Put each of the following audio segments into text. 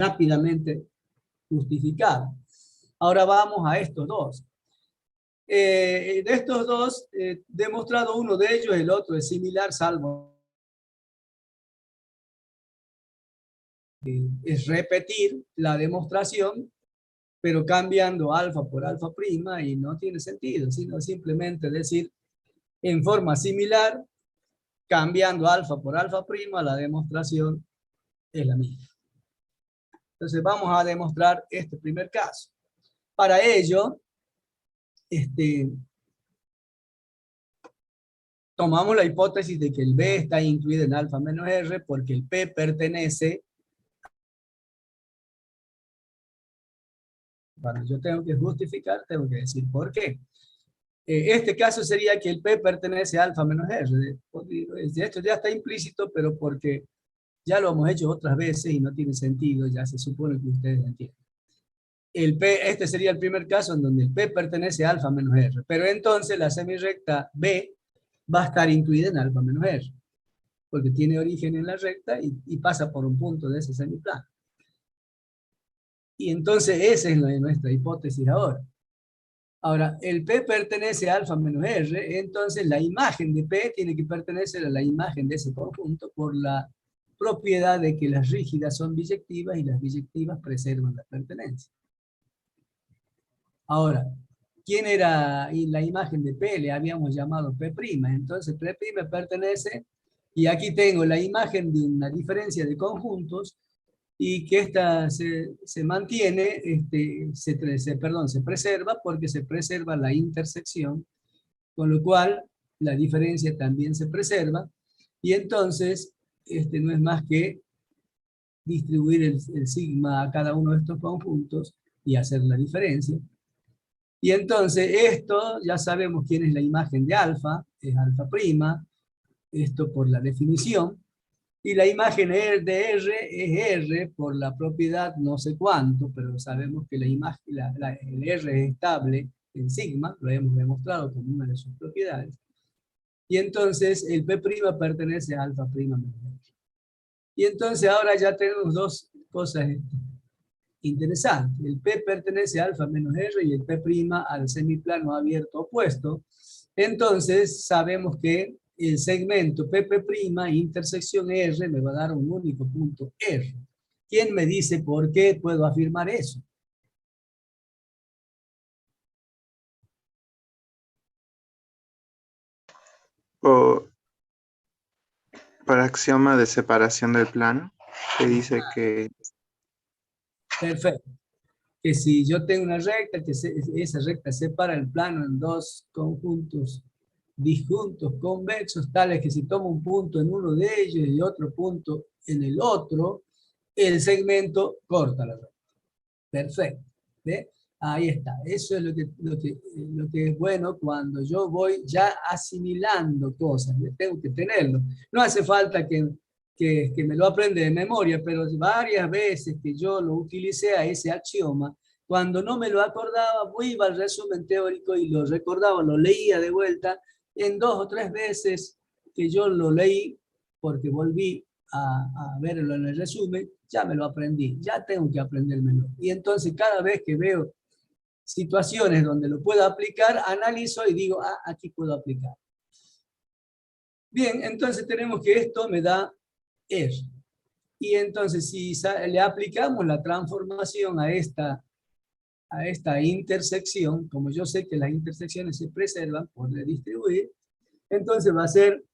rápidamente justificado. Ahora vamos a estos dos. De estos dos, demostrado uno de ellos, el otro es similar, salvo es repetir la demostración, pero cambiando alfa por alfa prima, y no tiene sentido, sino simplemente decir en forma similar, cambiando alfa por alfa prima, la demostración es la misma. Entonces vamos a demostrar este primer caso. Para ello, tomamos la hipótesis de que el B está incluido en alfa menos R porque el P pertenece. Cuando yo tengo que justificar, tengo que decir por qué. Este caso sería que el P pertenece a alfa menos R. Esto ya está implícito, pero porque ya lo hemos hecho otras veces y no tiene sentido, ya se supone que ustedes entienden. Este sería el primer caso en donde el P pertenece a alfa menos R, pero entonces la semirrecta B va a estar incluida en alfa menos R, porque tiene origen en la recta y pasa por un punto de ese semiplano. Y entonces esa es nuestra hipótesis ahora. Ahora, el P pertenece a alfa menos R, entonces la imagen de P tiene que pertenecer a la imagen de ese conjunto por la propiedad de que las rígidas son biyectivas y las biyectivas preservan la pertenencia. Ahora, ¿quién era la imagen de P? Le habíamos llamado P', entonces P' pertenece, y aquí tengo la imagen de una diferencia de conjuntos, y que esta se mantiene, se preserva porque se preserva la intersección, con lo cual la diferencia también se preserva, y entonces no es más que distribuir el sigma a cada uno de estos conjuntos y hacer la diferencia. Y entonces esto, ya sabemos quién es la imagen de alfa, es alfa prima, esto por la definición, y la imagen de R es R por la propiedad no sé cuánto, pero sabemos que la imagen, el R es estable en sigma, lo hemos demostrado como una de sus propiedades. Y entonces el P' pertenece a alfa prima menos R. Y entonces ahora ya tenemos dos cosas interesantes. El P pertenece a alfa menos R y el P' al semiplano abierto opuesto. Entonces sabemos que el segmento P', intersección R, me va a dar un único punto R. ¿Quién me dice por qué puedo afirmar eso? O por axioma de separación del plano, que dice que... Perfecto. Que si yo tengo una recta, que esa recta separa el plano en dos conjuntos disjuntos convexos, tales que si tomo un punto en uno de ellos y otro punto en el otro, el segmento corta la recta. Perfecto. ¿Ve? Ahí está. Eso es lo que es bueno cuando yo voy ya asimilando cosas. Tengo que tenerlo. No hace falta que me lo aprenda de memoria, pero varias veces que yo lo utilicé a ese axioma, cuando no me lo acordaba, iba al resumen teórico y lo recordaba, lo leía de vuelta. En 2 o 3 veces que yo lo leí, porque volví a verlo en el resumen, ya me lo aprendí, ya tengo que aprendérmelo. Y entonces cada vez que veo situaciones donde lo puedo aplicar, analizo y digo, ah, aquí puedo aplicar. Bien, entonces tenemos que esto me da R. Y entonces si le aplicamos la transformación a esta intersección, como yo sé que las intersecciones se preservan por redistribuir, entonces va a ser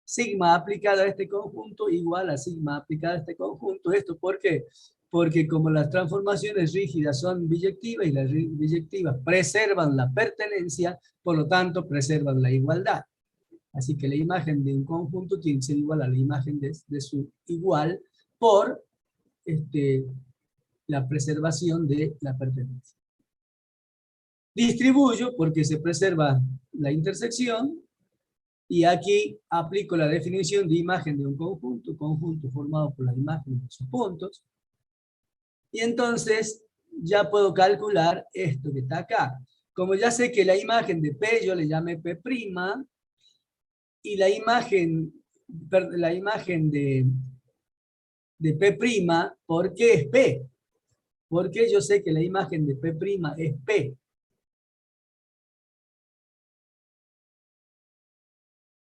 sigma aplicada a este conjunto igual a sigma aplicada a este conjunto. ¿Esto por qué? Porque como las transformaciones rígidas son biyectivas y las biyectivas preservan la pertenencia, por lo tanto preservan la igualdad. Así que la imagen de un conjunto tiene que ser igual a la imagen de su igual por la preservación de la pertenencia. Distribuyo porque se preserva la intersección. Y aquí aplico la definición de imagen de un conjunto formado por las imágenes de sus puntos. Y entonces ya puedo calcular esto que está acá. Como ya sé que la imagen de P yo le llamé P', y la imagen de P', ¿por qué es P? Porque yo sé que la imagen de P' es P.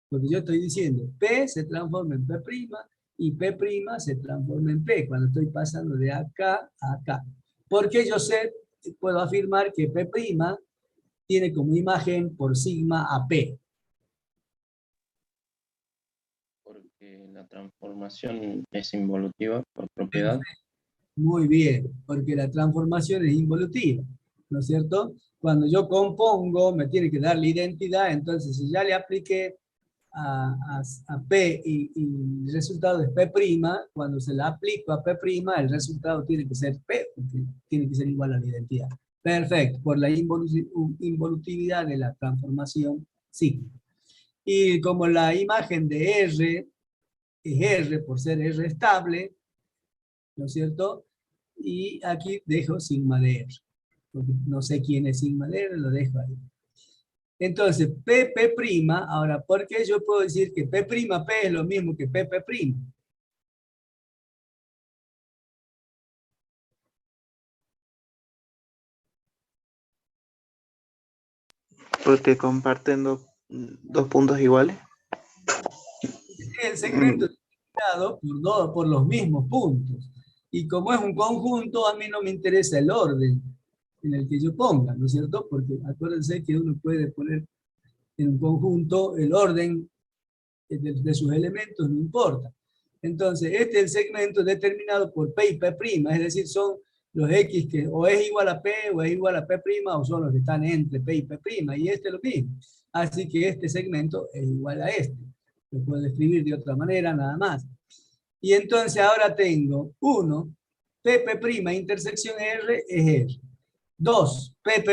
Porque yo estoy diciendo, P se transforma en P' y P' se transforma en P cuando estoy pasando de acá a acá. Porque yo sé, puedo afirmar que P' tiene como imagen por sigma a P. Porque la transformación es involutiva por propiedad. Muy bien, porque la transformación es involutiva, ¿no es cierto? Cuando yo compongo, me tiene que dar la identidad, entonces si ya le apliqué a P y el resultado es P', cuando se la aplico a P', el resultado tiene que ser P, porque tiene que ser igual a la identidad. Perfecto, por la involutividad de la transformación sigma. Y como la imagen de R es R por ser R estable, ¿no es cierto? Y aquí dejo sigma de R, porque no sé quién es sigma de R, lo dejo ahí. Entonces, P', ahora, ¿por qué yo puedo decir que P', P es lo mismo que P'? Porque comparten dos puntos iguales. El segmento es determinado por los mismos puntos. Y como es un conjunto, a mí no me interesa el orden en el que yo ponga, ¿no es cierto? Porque acuérdense que uno puede poner en un conjunto el orden de sus elementos, no importa. Entonces, este es el segmento determinado por P y P', es decir, son los X que o es igual a P o es igual a P', o son los que están entre P y P', y este es lo mismo. Así que este segmento es igual a este. Lo puedo escribir de otra manera, nada más. Y entonces ahora tengo 1, P', intersección R es R. 2, P',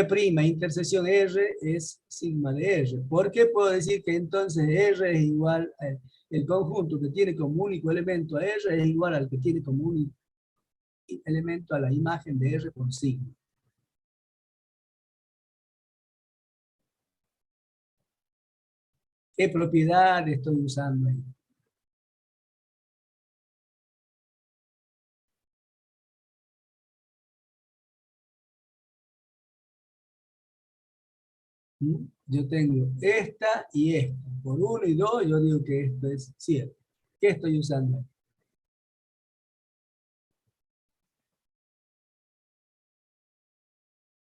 intersección R es sigma de R. ¿Por qué puedo decir que entonces R es igual, el conjunto que tiene como único elemento a R es igual al que tiene como único elemento a la imagen de R por sigma? ¿Qué propiedad estoy usando ahí? Yo tengo esta y esta. Por 1 y 2 yo digo que esto es cierto. ¿Qué estoy usando ahí?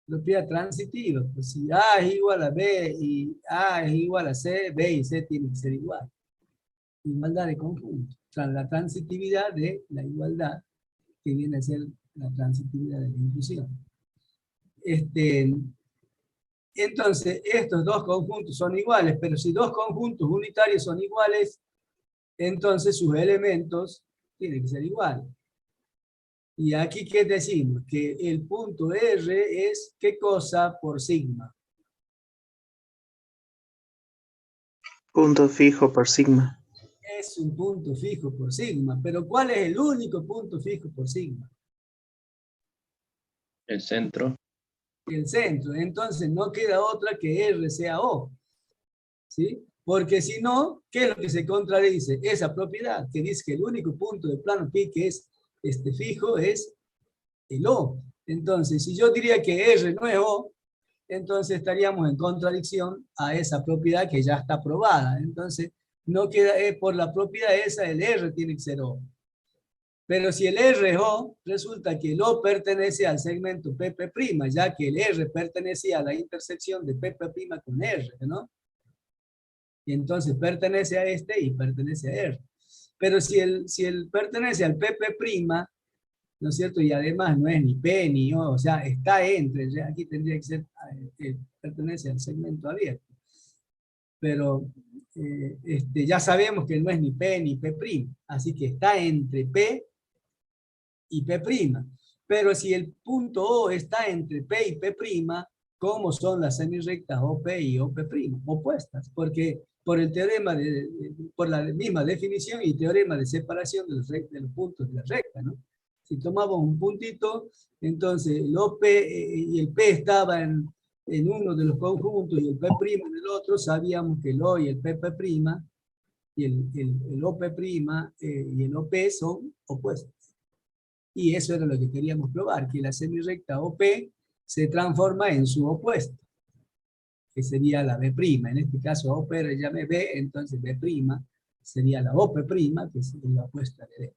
Propiedad transitiva. Pues si A es igual a B y A es igual a C, B y C tienen que ser igual. Igualdad de conjunto. La transitividad de la igualdad, que viene a ser la transitividad de la inclusión. Entonces, estos dos conjuntos son iguales, pero si dos conjuntos unitarios son iguales, entonces sus elementos tienen que ser iguales. Y aquí, ¿qué decimos? Que el punto R es, ¿qué cosa por sigma? Punto fijo por sigma. Es un punto fijo por sigma, pero ¿cuál es el único punto fijo por sigma? El centro. El centro. Entonces no queda otra que R sea O. ¿Sí? Porque si no, ¿qué es lo que se contradice? Esa propiedad que dice que el único punto del plano pi que es fijo es el O. Entonces, si yo diría que R no es O, entonces estaríamos en contradicción a esa propiedad que ya está probada. Entonces, no queda, por la propiedad esa, el R tiene que ser O. Pero si el R es O, resulta que el O pertenece al segmento P', ya que el R pertenecía a la intersección de P' con R, ¿no? Y entonces pertenece a este y pertenece a R. Pero si el pertenece al P', ¿no es cierto? Y además no es ni P ni O, sea, está entre, ya aquí tendría que ser, pertenece al segmento abierto. Pero ya sabemos que no es ni P ni P', así que está entre P y P'. Pero si el punto O está entre P y P', ¿cómo son las semirrectas OP y OP'? Opuestas, porque por el teorema por la misma definición y teorema de separación de los puntos de la recta, ¿no? Si tomamos un puntito, entonces el OP y el P estaba en uno de los conjuntos y el P' en el otro, sabíamos que el O y el P', y el OP' y el OP son opuestos. Y eso era lo que queríamos probar, que la semirrecta OP se transforma en su opuesto, que sería la B'. En este caso OP le llamé B, entonces B' sería la OP', que sería la opuesta de D.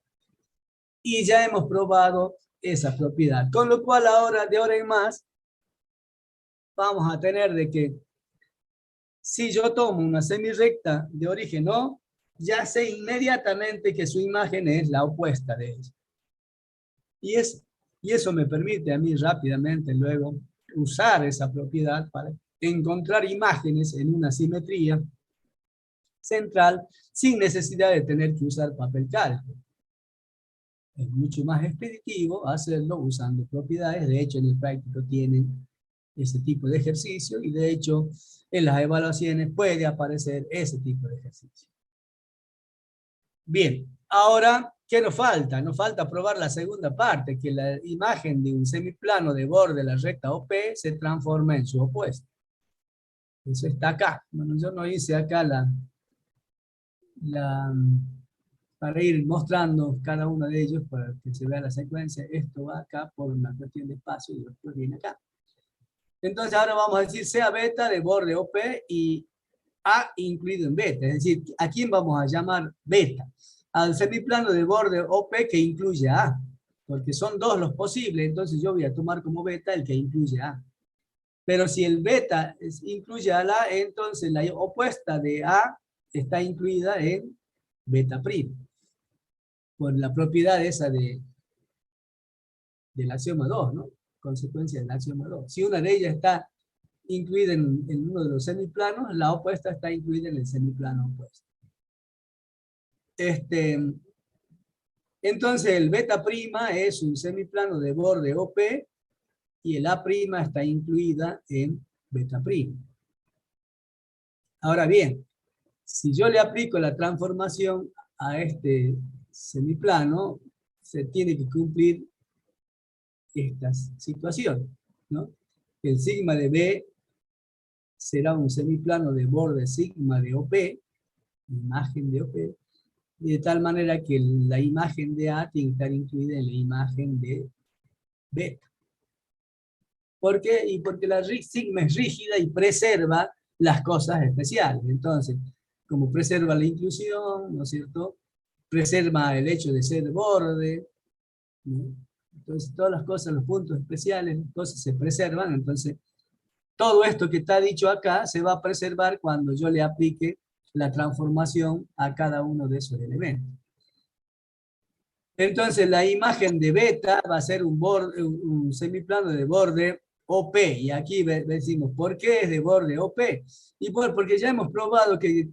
Y ya hemos probado esa propiedad. Con lo cual ahora, de ahora en más, vamos a tener de que si yo tomo una semirrecta de origen O, ya sé inmediatamente que su imagen es la opuesta de ella. Y eso me permite a mí rápidamente luego usar esa propiedad para encontrar imágenes en una simetría central sin necesidad de tener que usar papel cálculo. Es mucho más expeditivo hacerlo usando propiedades. De hecho, en el práctico tienen ese tipo de ejercicio y de hecho en las evaluaciones puede aparecer ese tipo de ejercicio. Bien, ahora, ¿qué nos falta? Nos falta probar la segunda parte, que la imagen de un semiplano de borde de la recta OP se transforma en su opuesto. Eso está acá. Bueno, yo no hice acá para ir mostrando cada uno de ellos para que se vea la secuencia. Esto va acá por una cuestión de espacio y después viene acá. Entonces ahora vamos a decir sea beta de borde OP y A incluido en beta. Es decir, ¿a quién vamos a llamar beta? Al semiplano de borde OP que incluye A. Porque son dos los posibles, entonces yo voy a tomar como beta el que incluye A. Pero si el beta incluye a la A, entonces la opuesta de A está incluida en beta'. Por la propiedad esa del axioma 2, ¿no? Consecuencia del axioma 2. Si una de ellas está incluida en uno de los semiplanos, la opuesta está incluida en el semiplano opuesto. Entonces el beta' es un semiplano de borde OP y el A' está incluida en beta'. Ahora bien, si yo le aplico la transformación a este semiplano, se tiene que cumplir esta situación, ¿no? El sigma de B será un semiplano de borde sigma de OP, imagen de OP, de tal manera que la imagen de A tiene que estar incluida en la imagen de beta. ¿Por qué? Y porque la sigma es rígida y preserva las cosas especiales. Entonces, como preserva la inclusión, ¿no es cierto? Preserva el hecho de ser borde, ¿no? Entonces, todas las cosas, los puntos especiales, las cosas se preservan. Entonces, todo esto que está dicho acá se va a preservar cuando yo le aplique la transformación a cada uno de esos elementos. Entonces, la imagen de beta va a ser un semiplano de borde OP. Y aquí decimos, ¿por qué es de borde OP? Y porque ya hemos probado que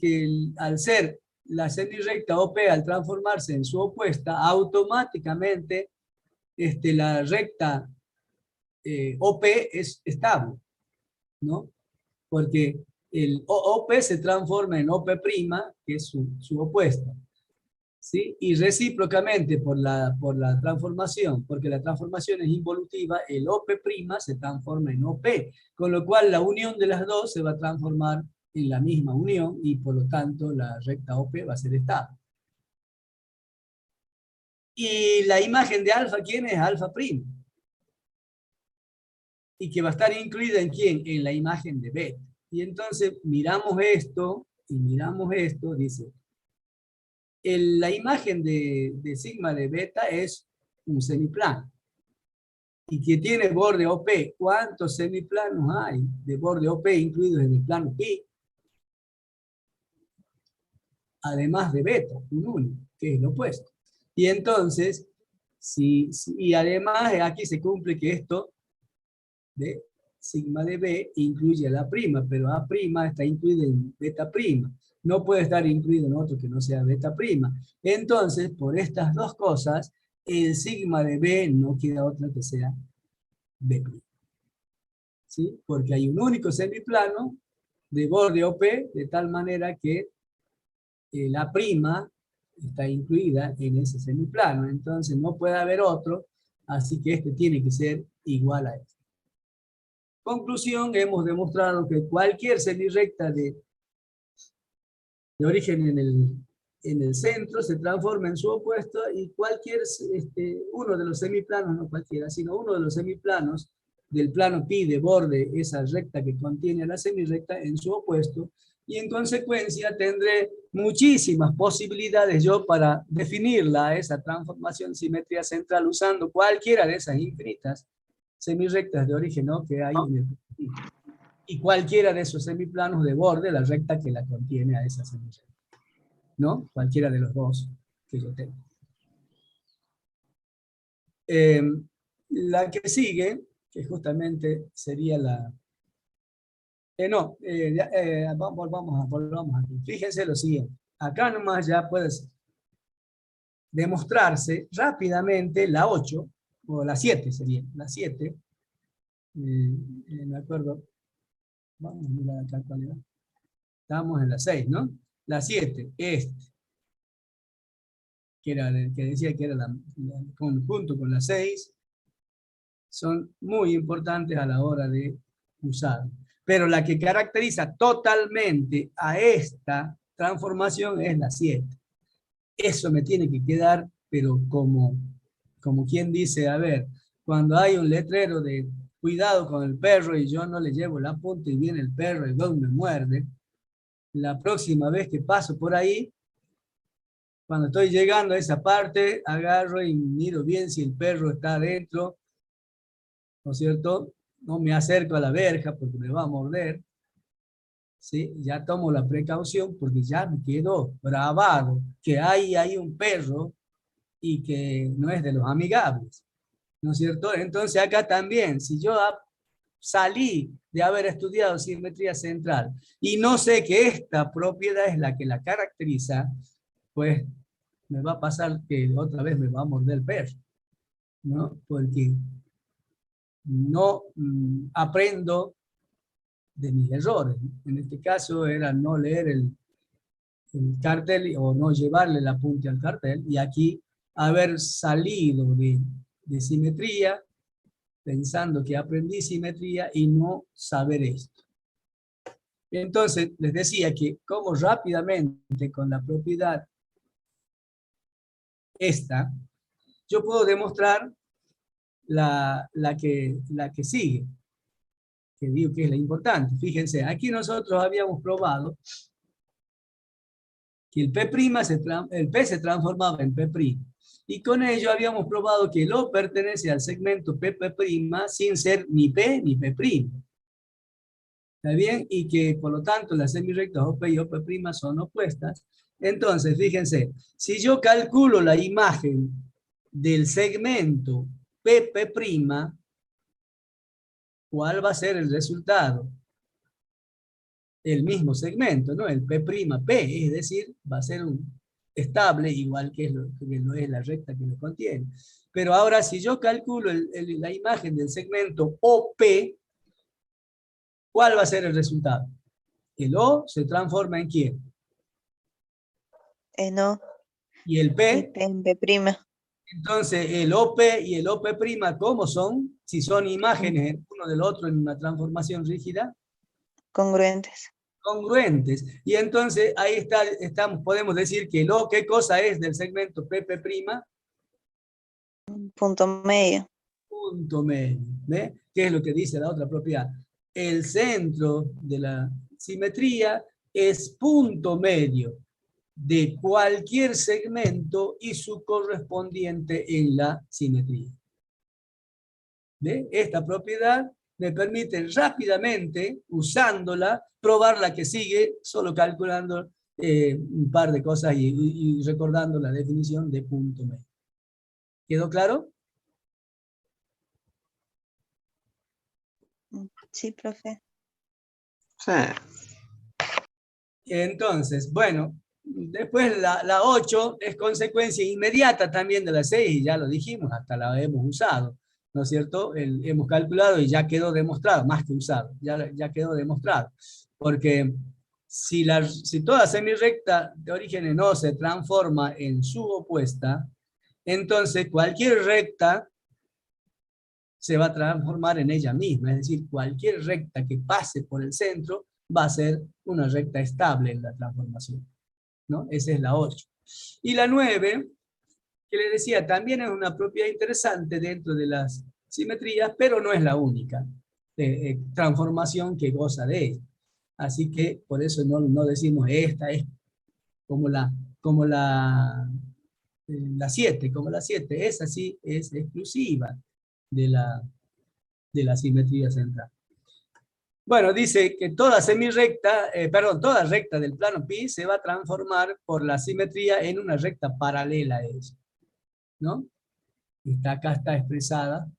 al ser la semirrecta OP, al transformarse en su opuesta, automáticamente la recta OP es estable, ¿no? Porque el OP se transforma en OP', que es su opuesta, ¿sí? Y recíprocamente por la transformación, porque la transformación es involutiva, el OP' se transforma en OP, con lo cual la unión de las dos se va a transformar en la misma unión y por lo tanto la recta OP va a ser estable. Y la imagen de alfa, ¿quién es? Alfa'. Y que va a estar incluida ¿en quién? En la imagen de beta. Y entonces miramos esto, y miramos esto, dice, la imagen de sigma de beta es un semiplano. Y que tiene borde OP. ¿Cuántos semiplanos hay de borde OP incluidos en el plano pi? Además de beta, un único, que es lo opuesto. Y entonces, y además aquí se cumple que esto de sigma de B incluye a la prima, pero A' está incluida en beta'. No puede estar incluido en otro que no sea beta'. Entonces, por estas dos cosas, el sigma de B no queda otra que sea B'. ¿Sí? Porque hay un único semiplano de borde OP, de tal manera que la prima está incluida en ese semiplano. Entonces no puede haber otro, así que este tiene que ser igual a este. Conclusión, hemos demostrado que cualquier semirrecta de origen en el centro se transforma en su opuesto y cualquier, uno de los semiplanos, no cualquiera, sino uno de los semiplanos del plano pi de borde, esa recta que contiene la semirrecta, en su opuesto, y en consecuencia tendré muchísimas posibilidades yo para definirla, esa transformación simetría central, usando cualquiera de esas infinitas semirrectas de origen, ¿no?, que hay en el pi. Y cualquiera de esos semiplanos de borde, la recta que la contiene a esa semirrecta, ¿no? Cualquiera de los dos que yo tengo. La que sigue, que justamente sería la... volvamos aquí. Fíjense lo siguiente. Acá nomás ya puedes demostrarse rápidamente la 8, o la 7 sería, la 7. Me acuerdo. Vamos a mirar acá cuál era. Estamos en la 6, ¿no? La 7, que era el que decía que era junto con la 6, son muy importantes a la hora de usar. Pero la que caracteriza totalmente a esta transformación es la 7. Eso me tiene que quedar, pero como quien dice, a ver, cuando hay un letrero de cuidado con el perro y yo no le llevo la punta y viene el perro y me muerde, la próxima vez que paso por ahí, cuando estoy llegando a esa parte, agarro y miro bien si el perro está adentro, ¿no es cierto? No me acerco a la verja porque me va a morder, ¿sí? Ya tomo la precaución porque ya me quedó grabado que hay un perro y que no es de los amigables, ¿no es cierto? Entonces acá también, si yo salí de haber estudiado simetría central y no sé que esta propiedad es la que la caracteriza, pues me va a pasar que otra vez me va a morder el perro, ¿no? Porque no aprendo de mis errores. En este caso era no leer el cartel o no llevarle el apunte al cartel, y aquí haber salido de simetría pensando que aprendí simetría y no saber esto. Entonces les decía que como rápidamente con la propiedad esta, yo puedo demostrar la que sigue, que digo que es la importante. Fíjense, aquí nosotros habíamos probado que el P se transformaba en P'. Y con ello habíamos probado que el O pertenece al segmento PP' sin ser ni P ni P'. ¿Está bien? Y que por lo tanto las semirrectas OP y OP' son opuestas. Entonces, fíjense, si yo calculo la imagen del segmento PP', ¿cuál va a ser el resultado? El mismo segmento, ¿no? El P', es decir, va a ser estable, igual que lo es la recta que lo contiene. Pero ahora, si yo calculo la imagen del segmento OP, ¿cuál va a ser el resultado? El O se transforma en ¿quién? En O. ¿Y el Y P? P en P'. Entonces, el OP y el OP', ¿cómo son? Si son imágenes uno del otro en una transformación rígida. Congruentes. Congruentes. Y entonces, ahí podemos decir que el O, ¿qué cosa es del segmento PP'? Punto medio. Punto medio. ¿Ve? ¿Qué es lo que dice la otra propiedad? El centro de la simetría es punto medio de cualquier segmento y su correspondiente en la simetría. ¿Ve? Esta propiedad me permite rápidamente, usándola, probar la que sigue, solo calculando un par de cosas y recordando la definición de punto medio. ¿Quedó claro? Sí, profe. Sí. Entonces, bueno, después la 8 es consecuencia inmediata también de la 6, y ya lo dijimos, hasta la hemos usado, ¿no es cierto? Hemos calculado y ya quedó demostrado, más que usado, ya quedó demostrado. Porque si toda semirrecta de origen no se transforma en su opuesta, entonces cualquier recta se va a transformar en ella misma, es decir, cualquier recta que pase por el centro va a ser una recta estable en la transformación, ¿no? Esa es la 8. Y la 9, que les decía, también es una propiedad interesante dentro de las simetrías, pero no es la única transformación que goza de ella. Así que por eso no decimos esta es como la 7, como la 7. Esa sí es exclusiva de la simetría central. Bueno, dice que toda toda recta del plano pi se va a transformar por la simetría en una recta paralela a ella, ¿no? Acá está expresada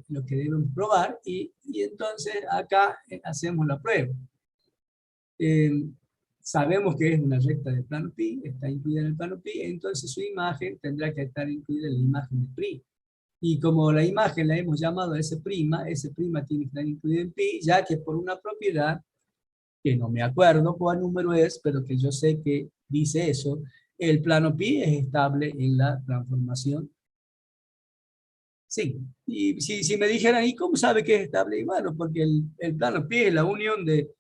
lo que deben probar y entonces acá hacemos la prueba. Sabemos que es una recta del plano pi, está incluida en el plano pi, entonces su imagen tendrá que estar incluida en la imagen de pi. Y como la imagen la hemos llamado S', S' tiene que estar incluida en pi, ya que por una propiedad, que no me acuerdo cuál número es, pero que yo sé que dice eso, el plano pi es estable en la transformación. Sí, y si me dijeran, ¿y cómo sabe que es estable? Y bueno, porque el plano pi es la unión de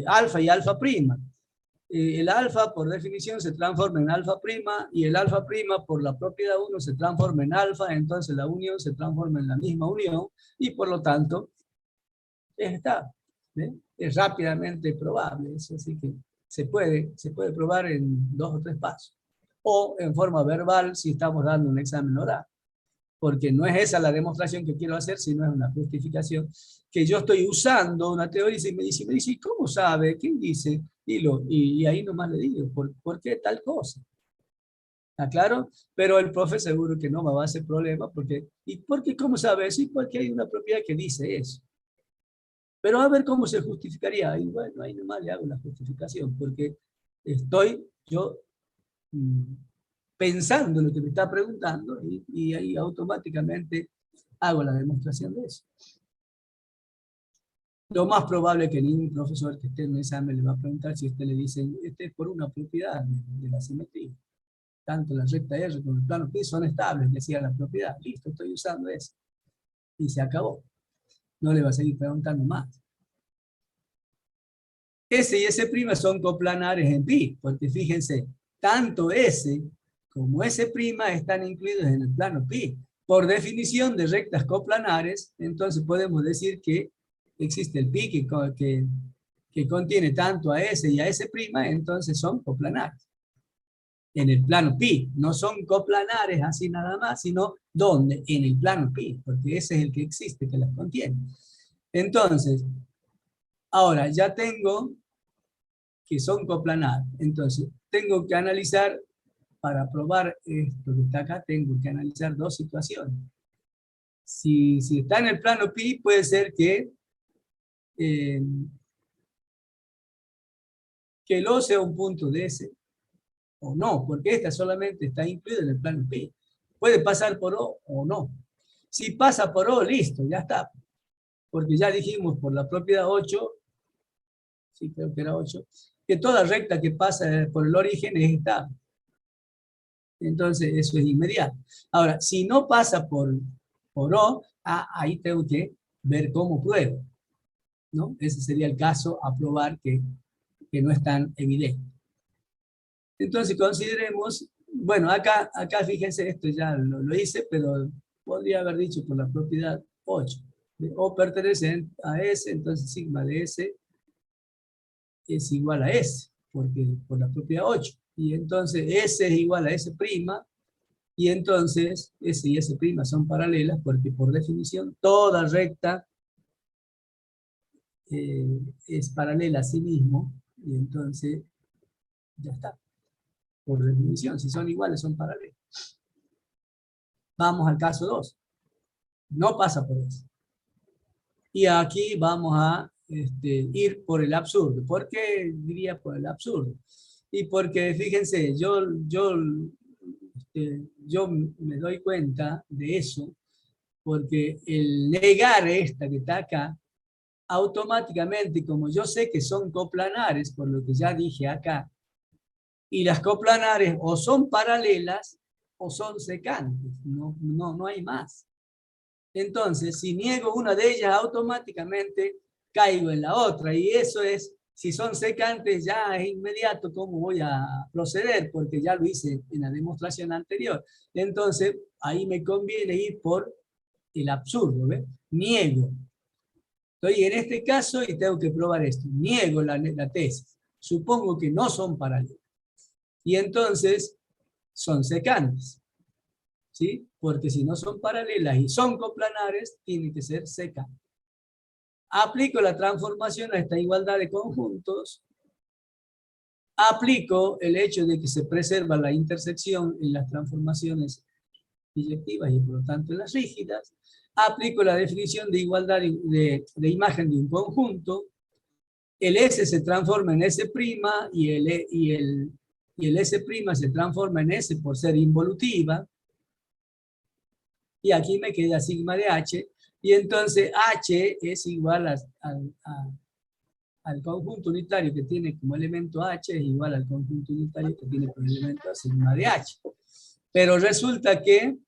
alfa y alfa prima. El alfa, por definición, se transforma en alfa prima, y el alfa prima, por la propiedad 1, se transforma en alfa, entonces la unión se transforma en la misma unión, y por lo tanto, es estable. Es rápidamente probable, eso, así que se puede probar en 2 o 3 pasos. O en forma verbal, si estamos dando un examen oral. Porque no es esa la demostración que quiero hacer, sino es una justificación que yo estoy usando una teoría y me dice, ¿cómo sabe? ¿Quién dice? Y ahí nomás le digo, ¿por qué tal cosa? ¿Está claro? Pero el profe seguro que no me va a hacer problema, ¿y por qué cómo sabe eso? Y porque hay una propiedad que dice eso. Pero a ver cómo se justificaría. Y bueno, ahí nomás le hago la justificación, porque estoy yo pensando en lo que me está preguntando y ahí automáticamente hago la demostración de eso. Lo más probable es que ningún profesor que esté en un examen le va a preguntar si usted le dice, este es por una propiedad de la simetría. Tanto la recta R como el plano P son estables, decía la propiedad. Listo, estoy usando eso. Y se acabó. No le va a seguir preguntando más. S y S' son coplanares en pi, porque fíjense, tanto S como S' están incluidos en el plano pi. Por definición de rectas coplanares, entonces podemos decir que existe el pi que contiene tanto a S y a S', entonces son coplanares. En el plano pi, no son coplanares así nada más, sino ¿dónde? En el plano pi, porque ese es el que existe, que las contiene. Entonces, ahora ya tengo que son coplanares. Entonces, tengo que analizar, para probar esto que está acá, tengo que analizar 2 situaciones. Si está en el plano pi, puede ser que el O sea un punto de S, o no, porque esta solamente está incluida en el plano pi. Puede pasar por O o no. Si pasa por O, listo, ya está. Porque ya dijimos por la propiedad 8, sí, creo que era 8, que toda recta que pasa por el origen es estable. Entonces eso es inmediato. Ahora, si no pasa por O, ahí tengo que ver cómo pruebo, ¿no? Ese sería el caso a probar que no es tan evidente. Entonces consideremos, bueno, acá fíjense, esto ya lo hice, pero podría haber dicho por la propiedad 8. O pertenece a S, entonces sigma de S es igual a S, porque por la propiedad 8. Y entonces S es igual a S', y entonces S y S' son paralelas, porque por definición toda recta es paralela a sí mismo, y entonces ya está. Por definición, si son iguales, son paralelas. Vamos al caso 2. No pasa por eso. Y aquí vamos a ir por el absurdo. ¿Por qué diría por el absurdo? Y porque, fíjense, yo me doy cuenta de eso, porque el negar esta que está acá, automáticamente, como yo sé que son coplanares, por lo que ya dije acá, y las coplanares o son paralelas o son secantes, no hay más. Entonces, si niego una de ellas, automáticamente caigo en la otra, y eso es Si son secantes ya es inmediato cómo voy a proceder, porque ya lo hice en la demostración anterior. Entonces, ahí me conviene ir por el absurdo, ¿ves? Niego. Estoy en este caso y tengo que probar esto. Niego la tesis. Supongo que no son paralelas. Y entonces son secantes. ¿Sí? Porque si no son paralelas y son coplanares, tienen que ser secantes. Aplico la transformación a esta igualdad de conjuntos. Aplico el hecho de que se preserva la intersección en las transformaciones biyectivas y por lo tanto en las rígidas. Aplico la definición de igualdad de imagen de un conjunto. El S se transforma en S' y el S' se transforma en S por ser involutiva. Y aquí me queda sigma de H. Y entonces H es igual al conjunto unitario que tiene como elemento H, es igual al conjunto unitario que tiene como elemento sigma de H. Pero resulta que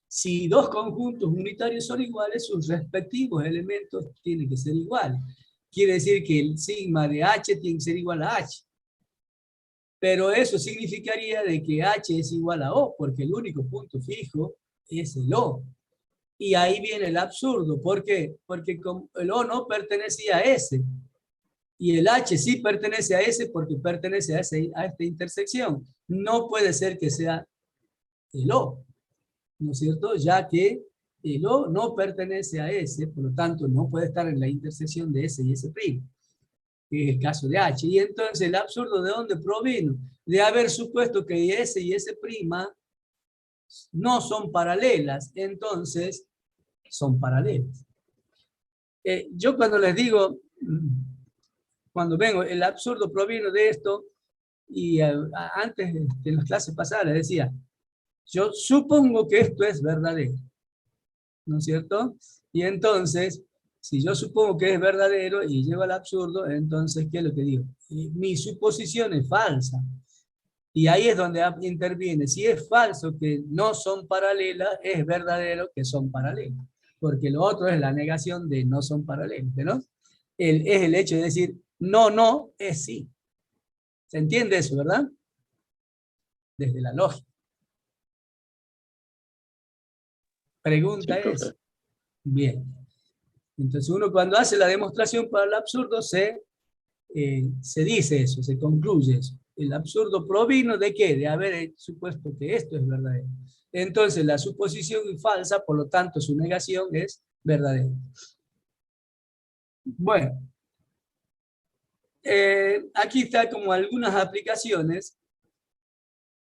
si dos conjuntos unitarios son iguales, sus respectivos elementos tienen que ser iguales. Quiere decir que el sigma de H tiene que ser igual a H. Pero eso significaría de que H es igual a O, porque el único punto fijo es el O. Y ahí viene el absurdo. ¿Por qué? Porque el O no pertenecía a S. Y el H sí pertenece a S porque pertenece a esta intersección. No puede ser que sea el O, ¿no es cierto? Ya que el O no pertenece a S, por lo tanto no puede estar en la intersección de S y S', que es el caso de H. Y entonces el absurdo, ¿de dónde provino? De haber supuesto que S y S' no son paralelas, entonces son paralelas. Yo cuando les digo, cuando vengo, el absurdo provino de esto, y antes en las clases pasadas les decía, yo supongo que esto es verdadero, ¿no es cierto? Y entonces, si yo supongo que es verdadero y llego al absurdo, entonces, ¿qué es lo que digo? Mi suposición es falsa. Y ahí es donde interviene. Si es falso que no son paralelas, es verdadero que son paralelas. Porque lo otro es la negación de no son paralelas, ¿no? Es el hecho de decir, no, no, es sí. ¿Se entiende eso, verdad? Desde la lógica. Pregunta Sí, es, profe. bien. Entonces uno cuando hace la demostración para el absurdo se dice eso, se concluye eso. El absurdo provino ¿de qué? De haber supuesto que esto es verdadero. Entonces la suposición es falsa, por lo tanto su negación es verdadera. Bueno, aquí está como algunas aplicaciones,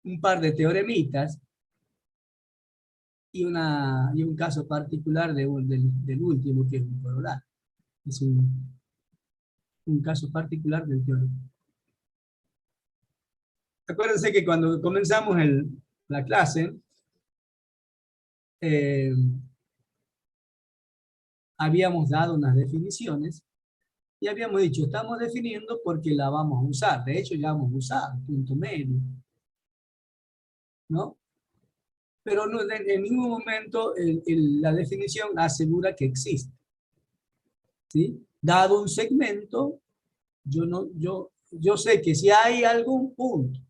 un par de teoremitas y un caso particular del último, que es un corolar. Es un caso particular del teorema. Acuérdense que cuando comenzamos la clase, habíamos dado unas definiciones y habíamos dicho, estamos definiendo porque la vamos a usar. De hecho, ya vamos a usar punto medio, ¿no? Pero no, en ningún momento la definición asegura que existe. ¿Sí? Dado un segmento, yo sé que si hay algún punto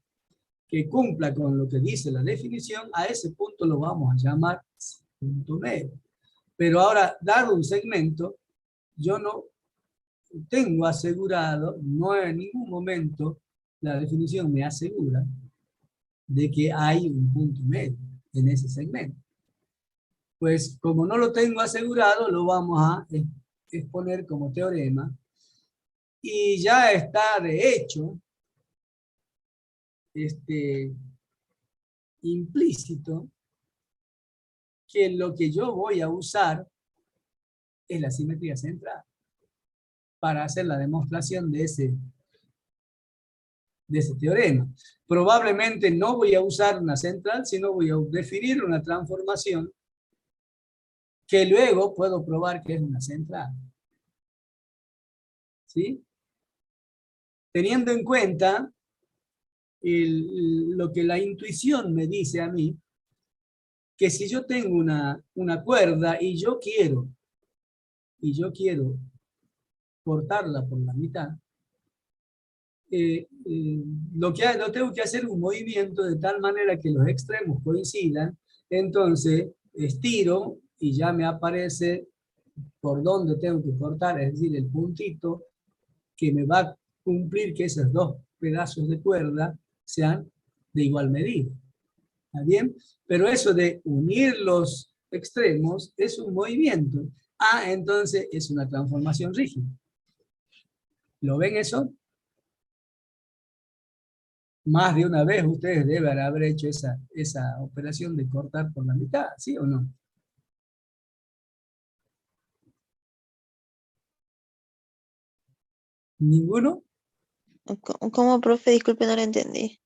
que cumpla con lo que dice la definición, a ese punto lo vamos a llamar punto medio. Pero ahora, dado un segmento, yo no tengo asegurado, no en ningún momento la definición me asegura de que hay un punto medio en ese segmento. Pues como no lo tengo asegurado, lo vamos a exponer como teorema y ya está de hecho implícito que lo que yo voy a usar es la simetría central para hacer la demostración de ese teorema. Probablemente no voy a usar una central, sino voy a definir una transformación que luego puedo probar que es una central. ¿Sí? Teniendo en cuenta lo que la intuición me dice a mí, que si yo tengo una cuerda y yo quiero y yo quiero cortarla por la mitad, lo tengo que hacer un movimiento de tal manera que los extremos coincidan. Entonces estiro y ya me aparece por dónde tengo que cortar, es decir, el puntito que me va a cumplir que esos dos pedazos de cuerda sean de igual medida. ¿Está bien? Pero eso de unir los extremos es un movimiento. Entonces es una transformación rígida. ¿Lo ven eso? Más de una vez ustedes deben haber hecho esa operación de cortar por la mitad, ¿sí o no? ¿Ninguno? ¿Cómo, profe? Disculpe, no lo entendí.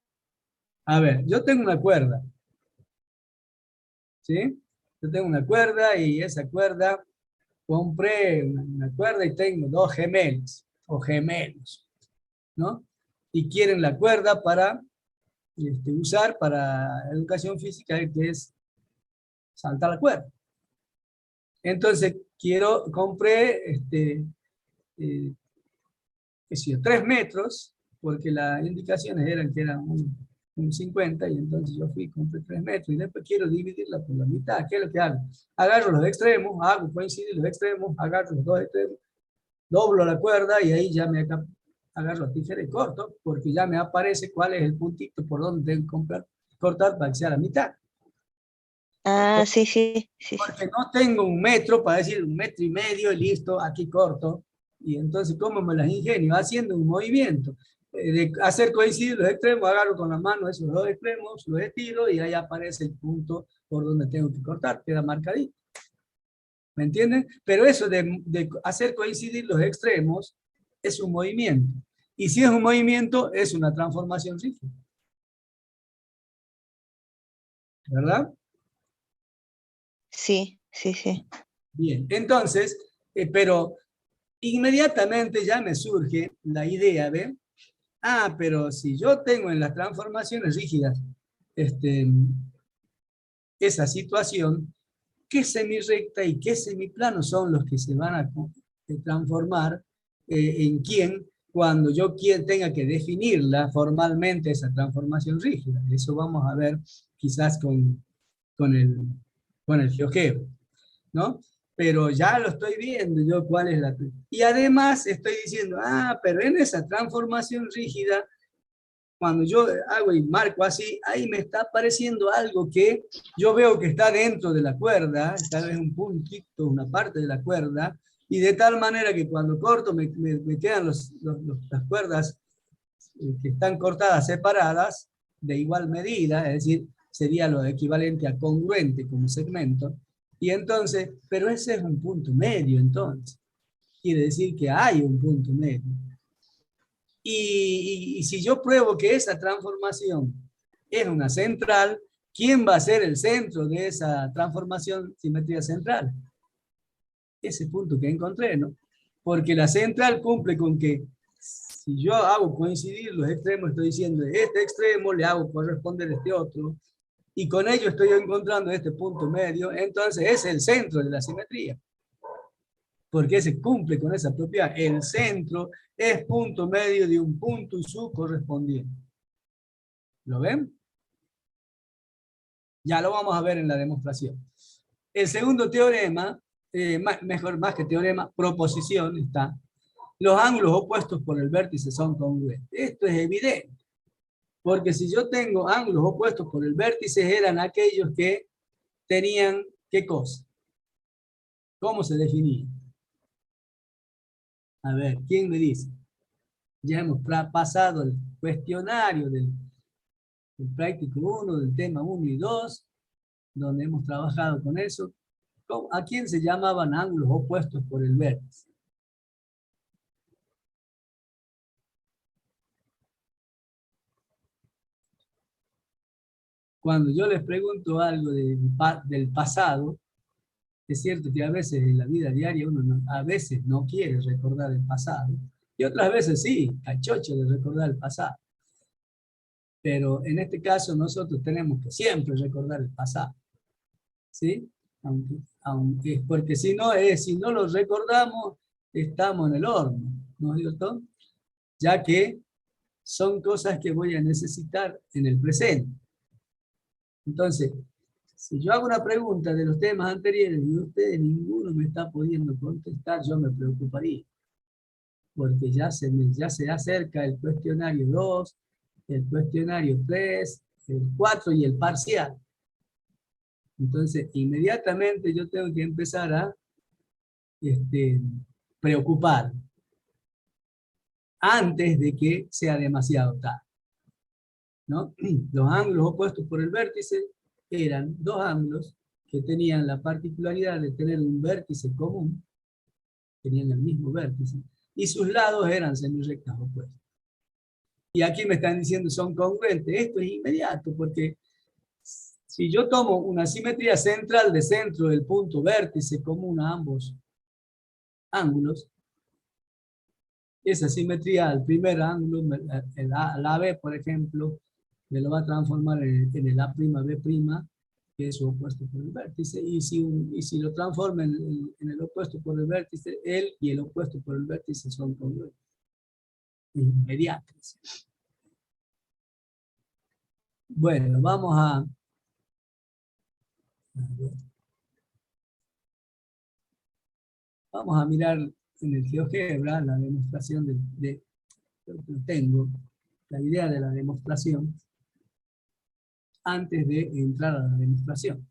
A ver, yo tengo una cuerda, ¿sí? Yo tengo una cuerda y esa cuerda, compré una cuerda y tengo dos gemelos, o gemelos, ¿no? Y quieren la cuerda para usar para educación física, que es saltar la cuerda. Entonces, compré, qué sé yo, 3 metros, porque las indicaciones eran que eran un 50, y entonces yo fui, compré 3 metros, y después quiero dividirla por la mitad. ¿Qué es lo que hago? Agarro los extremos, hago coincidir los extremos, agarro los dos extremos, doblo la cuerda, y ahí ya agarro la tijera y corto, porque ya me aparece cuál es el puntito por donde tengo que cortar para que sea la mitad. Sí, sí, sí, sí. Porque no tengo un metro para decir 1,5 metros y listo, aquí corto. Y entonces, ¿cómo me las ingenio? Haciendo un movimiento. De hacer coincidir los extremos, agarro con la mano esos dos extremos, los estiro y ahí aparece el punto por donde tengo que cortar, queda marcadito. ¿Me entienden? Pero eso de hacer coincidir los extremos es un movimiento. Y si es un movimiento, es una transformación rígida. ¿Verdad? Sí, sí, sí. Bien, entonces, pero inmediatamente ya me surge la idea de, pero si yo tengo en las transformaciones rígidas esa situación, ¿qué semirrecta y qué semiplano son los que se van a transformar en quién cuando yo tenga que definirla formalmente esa transformación rígida? Eso vamos a ver quizás con el GeoGebra, ¿no? Pero ya lo estoy viendo yo cuál es la... Y además estoy diciendo, pero en esa transformación rígida, cuando yo hago y marco así, ahí me está apareciendo algo que yo veo que está dentro de la cuerda, tal vez un puntito, una parte de la cuerda, y de tal manera que cuando corto me quedan las cuerdas que están cortadas separadas de igual medida, es decir, sería lo equivalente a congruente como segmento, y entonces, pero ese es un punto medio entonces, quiere decir que hay un punto medio. Y si yo pruebo que esa transformación es una central, ¿quién va a ser el centro de esa transformación simetría central? Ese punto que encontré, ¿no? Porque la central cumple con que si yo hago coincidir los extremos, estoy diciendo este extremo le hago corresponder este otro, y con ello estoy encontrando este punto medio, entonces es el centro de la simetría. Porque se cumple con esa propiedad. El centro es punto medio de un punto y su correspondiente. ¿Lo ven? Ya lo vamos a ver en la demostración. El segundo teorema, más que teorema, proposición está. Los ángulos opuestos por el vértice son congruentes. Esto es evidente. Porque si yo tengo ángulos opuestos por el vértice, eran aquellos que tenían, ¿qué cosa? ¿Cómo se definía? A ver, ¿quién me dice? Ya hemos pasado el cuestionario del práctico 1, del tema 1 y 2, donde hemos trabajado con eso. ¿A quién se llamaban ángulos opuestos por el vértice? Cuando yo les pregunto algo del pasado, es cierto que a veces en la vida diaria uno a veces no quiere recordar el pasado, y otras veces sí, cachocho de recordar el pasado. Pero en este caso nosotros tenemos que siempre recordar el pasado, ¿sí? Aunque Aunque, porque si no, si no lo recordamos, estamos en el horno, ¿no es cierto? Ya que son cosas que voy a necesitar en el presente. Entonces, si yo hago una pregunta de los temas anteriores y ustedes ninguno me está pudiendo contestar, yo me preocuparía. Porque ya se acerca el cuestionario 2, el cuestionario 3, el 4 y el parcial. Entonces, inmediatamente yo tengo que empezar a preocupar antes de que sea demasiado tarde, ¿no? Los ángulos opuestos por el vértice eran dos ángulos que tenían la particularidad de tener un vértice común, tenían el mismo vértice, y sus lados eran semirrectas opuestas. Y aquí me están diciendo son congruentes. Esto es inmediato, porque si yo tomo una simetría central de centro del punto vértice común a ambos ángulos, esa simetría al primer ángulo, el AB, por ejemplo, me lo va a transformar en el A'B', que es su opuesto por el vértice, y si lo transforma en el opuesto por el vértice, él y el opuesto por el vértice son congruentes, inmediatos. Bueno, vamos a mirar en el GeoGebra la demostración tengo la idea de la demostración antes de entrar a la demostración.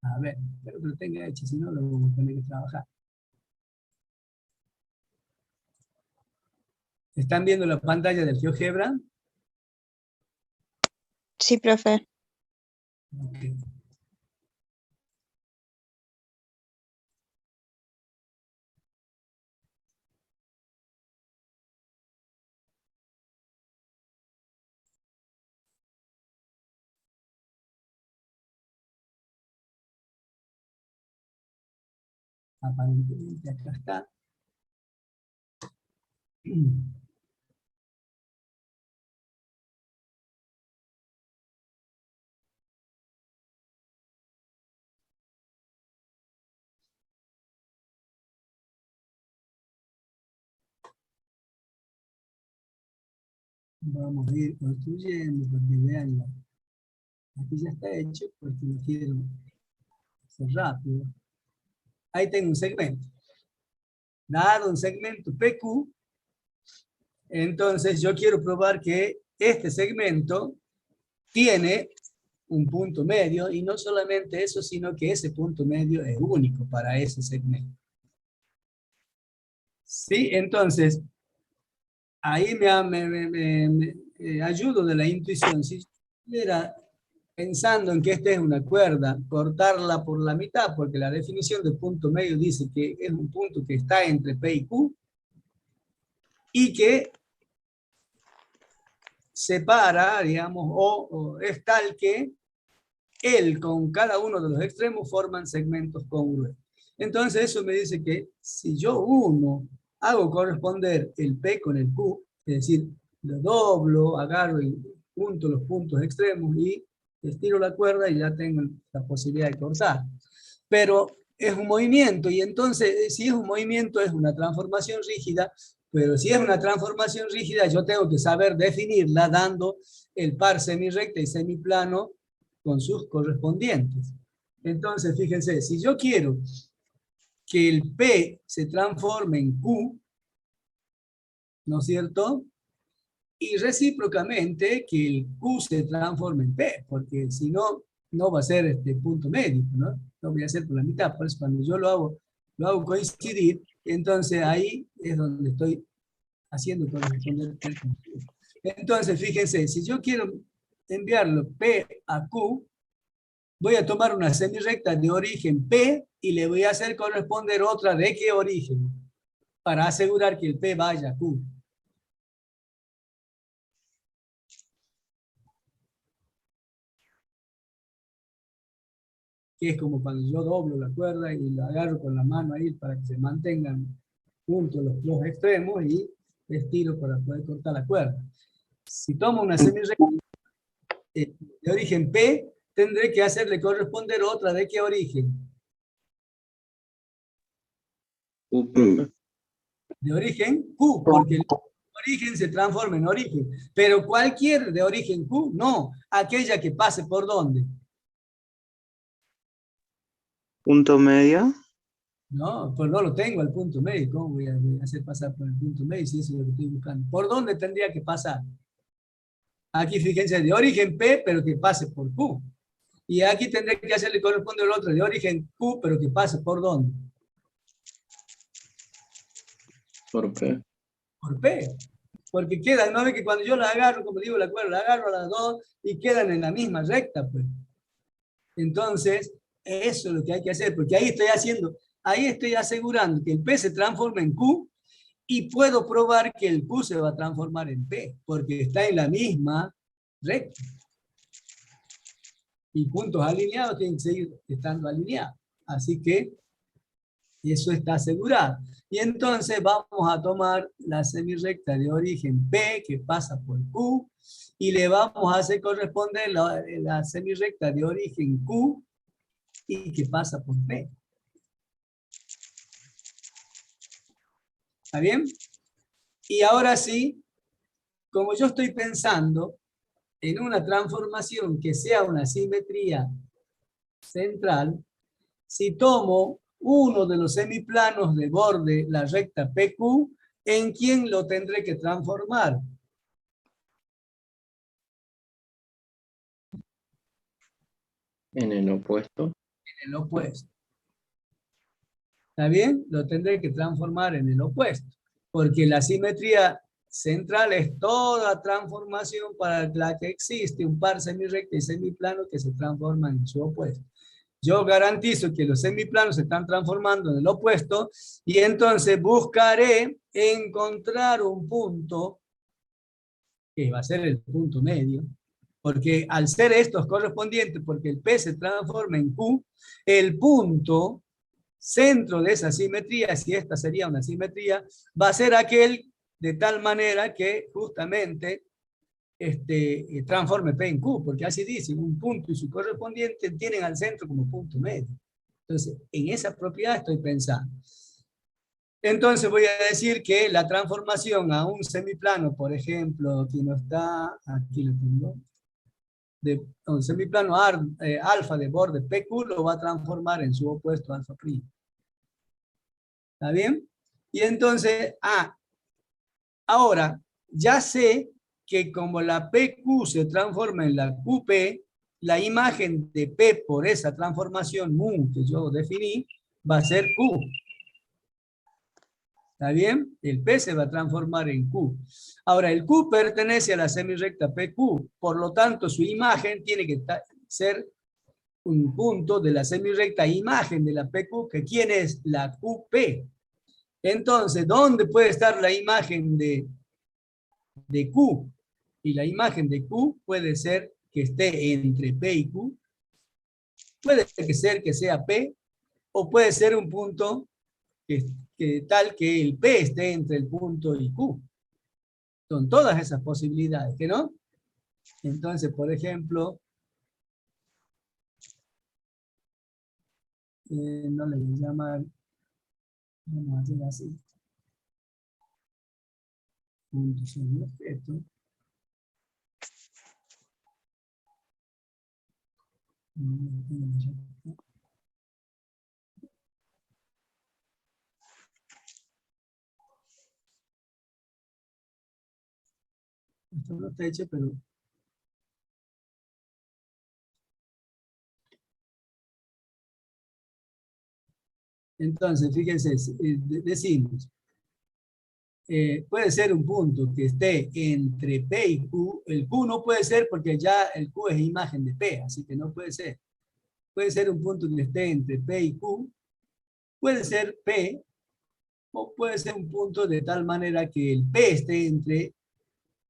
A ver, espero que lo tenga hecho, si no lo vamos a tener que trabajar. ¿Están viendo la pantalla del GeoGebra? Sí, profe. Okay. Aparentemente acá está. Vamos a ir construyendo para que vean. Aquí ya está hecho porque lo quiero hacer rápido. Ahí tengo un segmento. Dado un segmento PQ, entonces yo quiero probar que este segmento tiene un punto medio, y no solamente eso, sino que ese punto medio es único para ese segmento. ¿Sí? Entonces, ahí me ayudo de la intuición. Si yo estuviera pensando en que esta es una cuerda, cortarla por la mitad, porque la definición de punto medio dice que es un punto que está entre P y Q, y que separa, digamos, o es tal que él con cada uno de los extremos forman segmentos congruentes. Entonces eso me dice que si yo hago corresponder el P con el Q, es decir, lo doblo, agarro y junto los puntos extremos y estiro la cuerda y ya tengo la posibilidad de cortar. Pero es un movimiento, y entonces si es un movimiento es una transformación rígida, pero si es una transformación rígida yo tengo que saber definirla dando el par semirrecta y semiplano con sus correspondientes. Entonces, fíjense, si yo quiero que el P se transforme en Q, ¿no es cierto? Y recíprocamente que el Q se transforme en P, porque si no, no va a ser este punto medio, ¿no? Lo voy a hacer por la mitad. Por eso cuando yo lo hago coincidir, entonces ahí es donde estoy haciendo corresponder P con Q. Entonces, fíjense, si yo quiero enviarlo P a Q, voy a tomar una semirrecta de origen P y le voy a hacer corresponder otra de qué origen, para asegurar que el P vaya a Q. que es como cuando yo doblo la cuerda y la agarro con la mano ahí para que se mantengan juntos los extremos y estiro para poder cortar la cuerda. Si tomo una semirrecta de origen P, tendré que hacerle corresponder otra de qué origen. De origen Q, porque el origen se transforma en origen. Pero cualquier de origen Q, no. Aquella que pase por ¿dónde? Punto medio. No, pues no lo tengo al punto medio. ¿Cómo voy a hacer pasar por el punto medio si eso es lo que estoy buscando? ¿Por dónde tendría que pasar? Aquí fíjense, de origen P, pero que pase por Q. Y aquí tendré que hacerle corresponde al otro de origen Q, pero que pase por ¿dónde? ¿Por P? Por P. Porque quedan, ¿no ve que cuando yo la agarro, como digo, la cuerda, la agarro a las dos y quedan en la misma recta, pues? Entonces, eso es lo que hay que hacer, porque ahí estoy asegurando que el P se transforma en Q y puedo probar que el Q se va a transformar en P, porque está en la misma recta. Y puntos alineados tienen que seguir estando alineados. Así que eso está asegurado. Y entonces vamos a tomar la semirrecta de origen P que pasa por Q y le vamos a hacer corresponder la semirrecta de origen Q y que pasa por P. ¿Está bien? Y ahora sí, como yo estoy pensando en una transformación que sea una simetría central, si tomo uno de los semiplanos de borde, la recta PQ, ¿en quién lo tendré que transformar? En el opuesto. En el opuesto. ¿Está bien? Lo tendré que transformar en el opuesto. Porque la simetría central es toda transformación para la que existe un par semirrecta y semiplano que se transforman en su opuesto. Yo garantizo que los semiplanos se están transformando en el opuesto y entonces buscaré encontrar un punto que va a ser el punto medio, porque al ser estos correspondientes, porque el P se transforma en Q, el punto centro de esa simetría, si esta sería una simetría, va a ser aquel de tal manera que justamente transforme P en Q, porque así dice, un punto y su correspondiente tienen al centro como punto medio. Entonces, en esa propiedad estoy pensando. Entonces voy a decir que la transformación a un semiplano, por ejemplo, aquí no está, aquí lo tengo, de un semiplano alfa de borde PQ lo va a transformar en su opuesto alfa primo. ¿Está bien? Y entonces, ahora, ya sé que como la PQ se transforma en la QP, la imagen de P por esa transformación mu que yo definí, va a ser Q. ¿Está bien? El P se va a transformar en Q. Ahora, el Q pertenece a la semirrecta PQ, por lo tanto, su imagen tiene que ser un punto de la semirrecta imagen de la PQ, que ¿quién es? La QP. Entonces, ¿dónde puede estar la imagen de Q? Y la imagen de Q puede ser que esté entre P y Q, puede ser que sea P, o puede ser un punto tal que el P esté entre el punto y Q. Son todas esas posibilidades, ¿que no? Entonces, por ejemplo, no le voy a llamar, vamos a hacer así. Punto sobre objeto. Esto no está hecho, pero... Entonces, fíjense, decimos, puede ser un punto que esté entre P y Q. El Q no puede ser porque ya el Q es imagen de P, así que no puede ser. Puede ser un punto que esté entre P y Q. Puede ser P, o puede ser un punto de tal manera que el P esté entre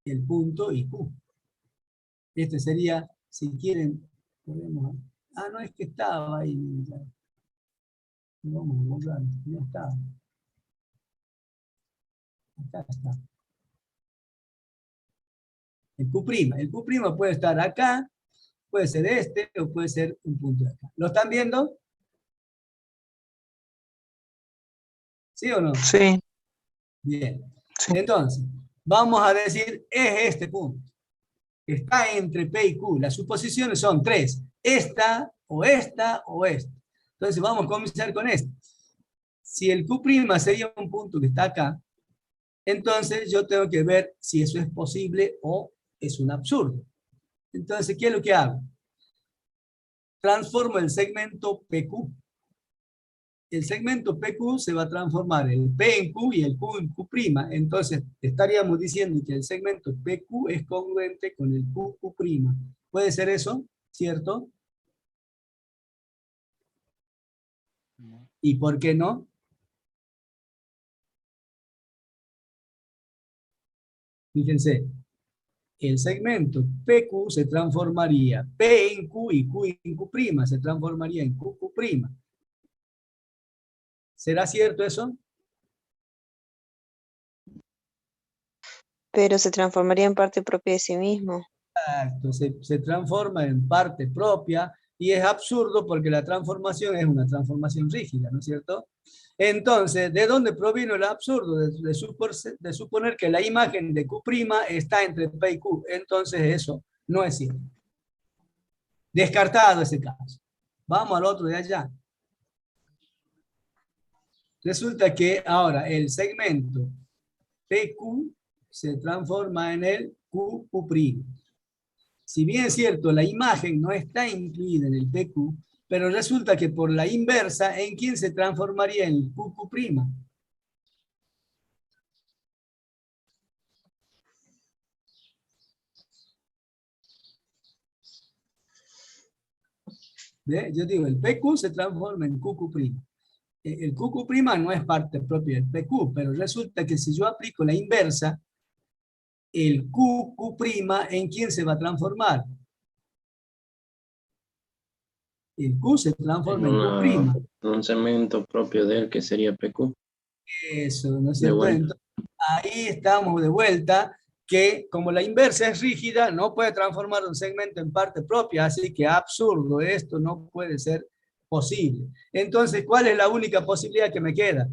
el punto y Q. Este sería, si quieren, podemos Ah, no, es que estaba ahí. Ya. Vamos a borrar, ya está. Acá está. El Q'. El Q' puede estar acá, puede ser este, o puede ser un punto de acá. ¿Lo están viendo? ¿Sí o no? Sí, Bien. sí. Entonces, vamos a decir, es este punto. Está entre P y Q. Las suposiciones son tres. Esta, o esta, o esta. Entonces, vamos a comenzar con esto. Si el Q' sería un punto que está acá, entonces yo tengo que ver si eso es posible o es un absurdo. Entonces, ¿qué es lo que hago? Transformo el segmento PQ. El segmento PQ se va a transformar el P en Q y el Q en Q'. Entonces, estaríamos diciendo que el segmento PQ es congruente con el QQ'. ¿Puede ser eso? ¿Cierto? ¿Y por qué no? Fíjense, el segmento PQ se transformaría P en Q y Q en Q', se transformaría en QQ'. ¿Será cierto eso? Pero se transformaría en parte propia de sí mismo. Exacto, se transforma en parte propia y es absurdo porque la transformación es una transformación rígida, ¿no es cierto? Entonces, ¿de dónde provino el absurdo? De suponer que la imagen de Q' está entre P y Q. Entonces eso no es cierto. Descartado ese caso. Vamos al otro de allá. Resulta que ahora el segmento PQ se transforma en el QQ'. Si bien es cierto, la imagen no está incluida en el PQ, pero resulta que por la inversa, ¿en quién se transformaría en el QQ'? ¿Ve? Yo digo, el PQ se transforma en QQ'. El QQ' no es parte propia del PQ, pero resulta que si yo aplico la inversa, el QQ', ¿en quién se va a transformar? El Q se En transforma en Q'. un segmento propio de él que sería PQ. Eso, ¿no es De cierto? vuelta. Entonces, ahí estamos de vuelta, que como la inversa es rígida, no puede transformar un segmento en parte propia, así que absurdo, esto no puede ser posible. Entonces, ¿cuál es la única posibilidad que me queda?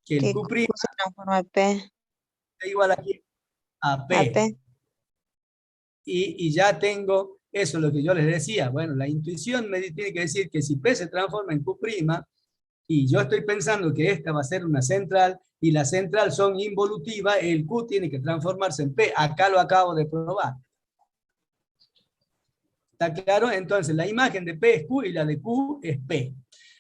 Que el Que Q' Q se transforma en P. es igual a A P. P. Y ya tengo, eso es lo que yo les decía, bueno, la intuición me tiene que decir que si P se transforma en Q', y yo estoy pensando que esta va a ser una central, y las centrales son involutivas, el Q tiene que transformarse en P. Acá lo acabo de probar. ¿Está claro? Entonces, la imagen de P es Q y la de Q es P.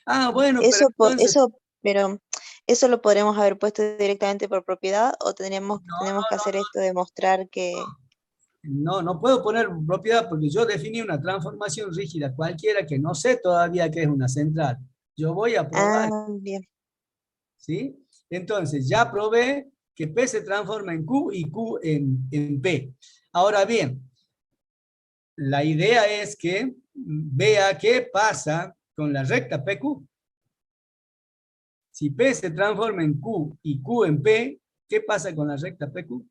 Ah, bueno, pero entonces... Pero eso lo podríamos haber puesto directamente por propiedad o No, tenemos que hacer esto de mostrar que. no puedo poner propiedad porque yo definí una transformación rígida cualquiera que no sé todavía qué es una central. Yo voy a probar, Ah, bien. ¿sí? Entonces, ya probé que P se transforma en Q y Q en P. Ahora bien, la idea es que vea qué pasa con la recta PQ. Si P se transforma en Q y Q en P, ¿qué pasa con la recta PQ?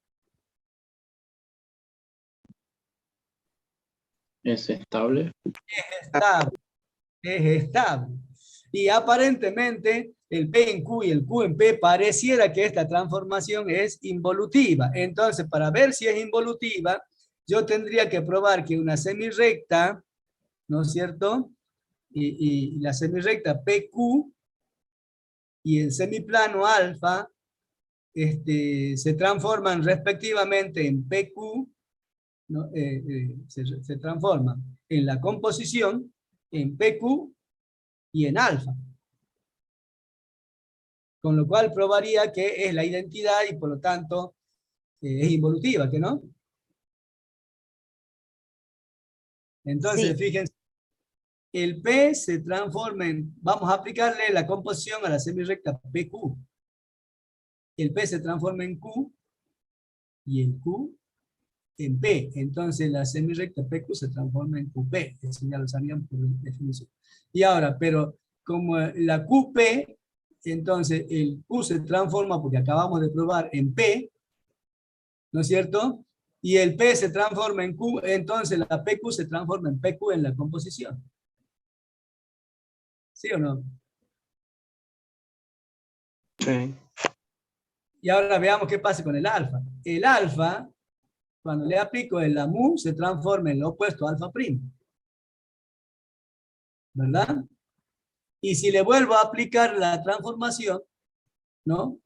Es estable. Estable, es estable. Y aparentemente el P en Q y el Q en P pareciera que esta transformación es involutiva. Entonces, para ver si es involutiva, yo tendría que probar que una semirrecta, ¿no es cierto? Y la semirrecta PQ y el semiplano alfa se transforman respectivamente en PQ, ¿no? Se transforman en la composición, en PQ y en alfa. Con lo cual probaría que es la identidad y por lo tanto es involutiva, ¿que no? Entonces, Sí, fíjense, el P se transforma en, vamos a aplicarle la composición a la semirrecta PQ. El P se transforma en Q y el Q en P. Entonces la semirrecta PQ se transforma en QP. Eso ya lo sabían por definición. Y ahora, pero como la QP, entonces el Q se transforma, porque acabamos de probar, en P, ¿no es cierto? Y el P se transforma en Q, entonces la PQ se transforma en PQ en la composición. ¿Sí o no? Sí. Y ahora veamos qué pasa con el alfa. El alfa, cuando le aplico el la mu, se transforma en lo opuesto a alfa primo. ¿Verdad? Y si le vuelvo a aplicar la transformación, ¿no?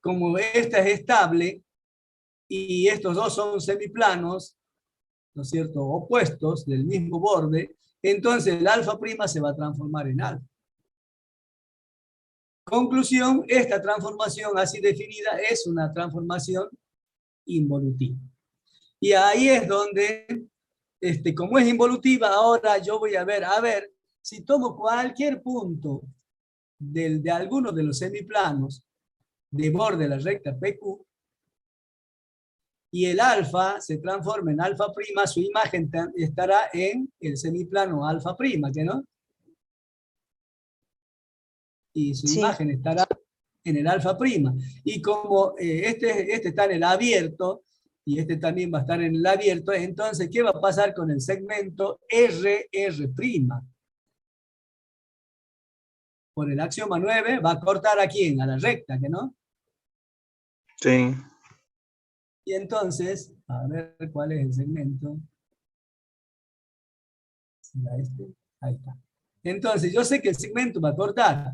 Como esta es estable y estos dos son semiplanos, ¿no es cierto?, opuestos del mismo borde, entonces el alfa prima se va a transformar en alfa. Conclusión, esta transformación así definida es una transformación involutiva. Y ahí es donde, como es involutiva, ahora yo voy a ver si tomo cualquier punto de alguno de los semiplanos de borde de la recta PQ, y el alfa se transforma en alfa prima, su imagen estará en el semiplano alfa prima, ¿que no? Y su Sí. imagen estará en el alfa prima. Y como este está en el abierto, y este también va a estar en el abierto, entonces, ¿qué va a pasar con el segmento RR'? Por el axioma 9, va a cortar a quién, a la recta, ¿que no? Sí. Y entonces, a ver cuál es el segmento. ¿Será este? Ahí está. Entonces, yo sé que el segmento va a cortar,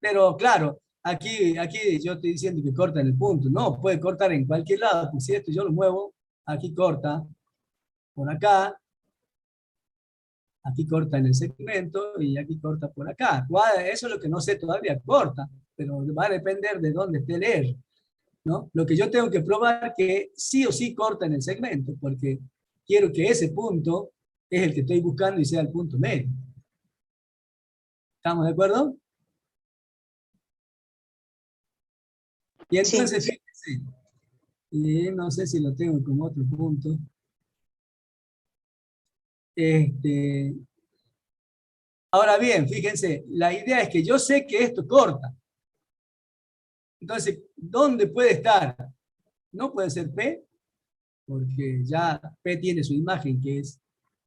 pero claro, aquí yo estoy diciendo que corta en el punto. No, puede cortar en cualquier lado, pues si esto yo lo muevo, aquí corta, por acá, aquí corta en el segmento y aquí corta por acá. Eso es lo que no sé todavía, corta, pero va a depender de dónde esté el R, ¿no? Lo que yo tengo que probar que sí o sí corta en el segmento, porque quiero que ese punto es el que estoy buscando y sea el punto medio. ¿Estamos de acuerdo? Y entonces, Sí. fíjense, no sé si lo tengo como otro punto. Ahora bien, fíjense, la idea es que yo sé que esto corta. Entonces, ¿dónde puede estar? No puede ser P, porque ya P tiene su imagen que es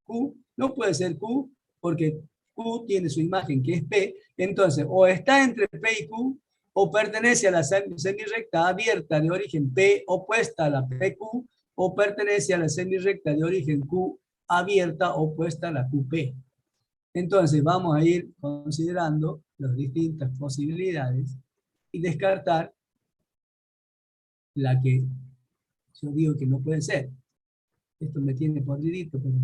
Q. No puede ser Q, porque Q tiene su imagen que es P. Entonces, o está entre P y Q, o pertenece a la semirrecta abierta de origen P opuesta a la PQ, o pertenece a la semirrecta de origen Q abierta opuesta a la QP. Entonces vamos a ir considerando las distintas posibilidades y descartar la que yo digo que no puede ser. Esto me tiene podridito, pero...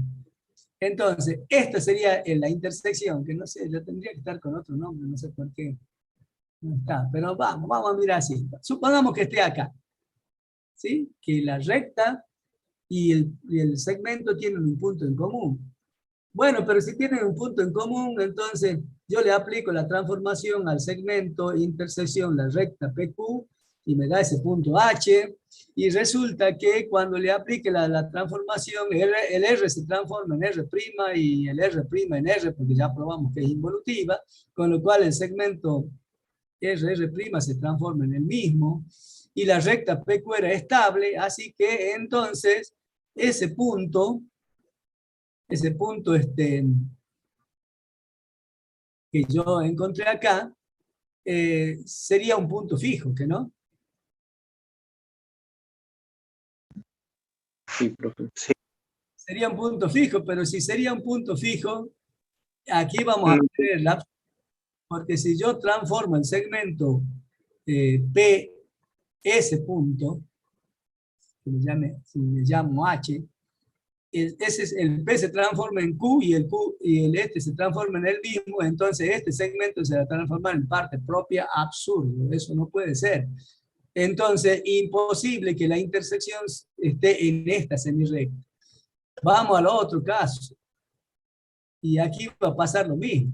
Entonces, esta sería en la intersección, que no sé, yo tendría que estar con otro nombre, no sé por qué no está, pero vamos a mirar así. Supongamos que esté acá, ¿sí? Que la recta y el segmento tienen un punto en común. Bueno, pero si tienen un punto en común, entonces yo le aplico la transformación al segmento, intersección, la recta PQ, y me da ese punto H, y resulta que cuando le aplique la transformación, el R se transforma en R' y el R' en R, porque ya probamos que es involutiva, con lo cual el segmento RR' se transforma en el mismo, y la recta PQ era estable, así que entonces ese punto que yo encontré acá, sería un punto fijo, ¿que no? Sí, profe. Sería un punto fijo, pero si sería un punto fijo, aquí vamos a tener porque si yo transformo el segmento P, ese punto, que le llamo H, ese es, el P se transforma en Q y el Q y el se transforma en el mismo, entonces este segmento se va a transformar en parte propia, absurdo, eso no puede ser. Entonces, imposible que la intersección esté en esta semirrecta. Vamos al otro caso. Y aquí va a pasar lo mismo.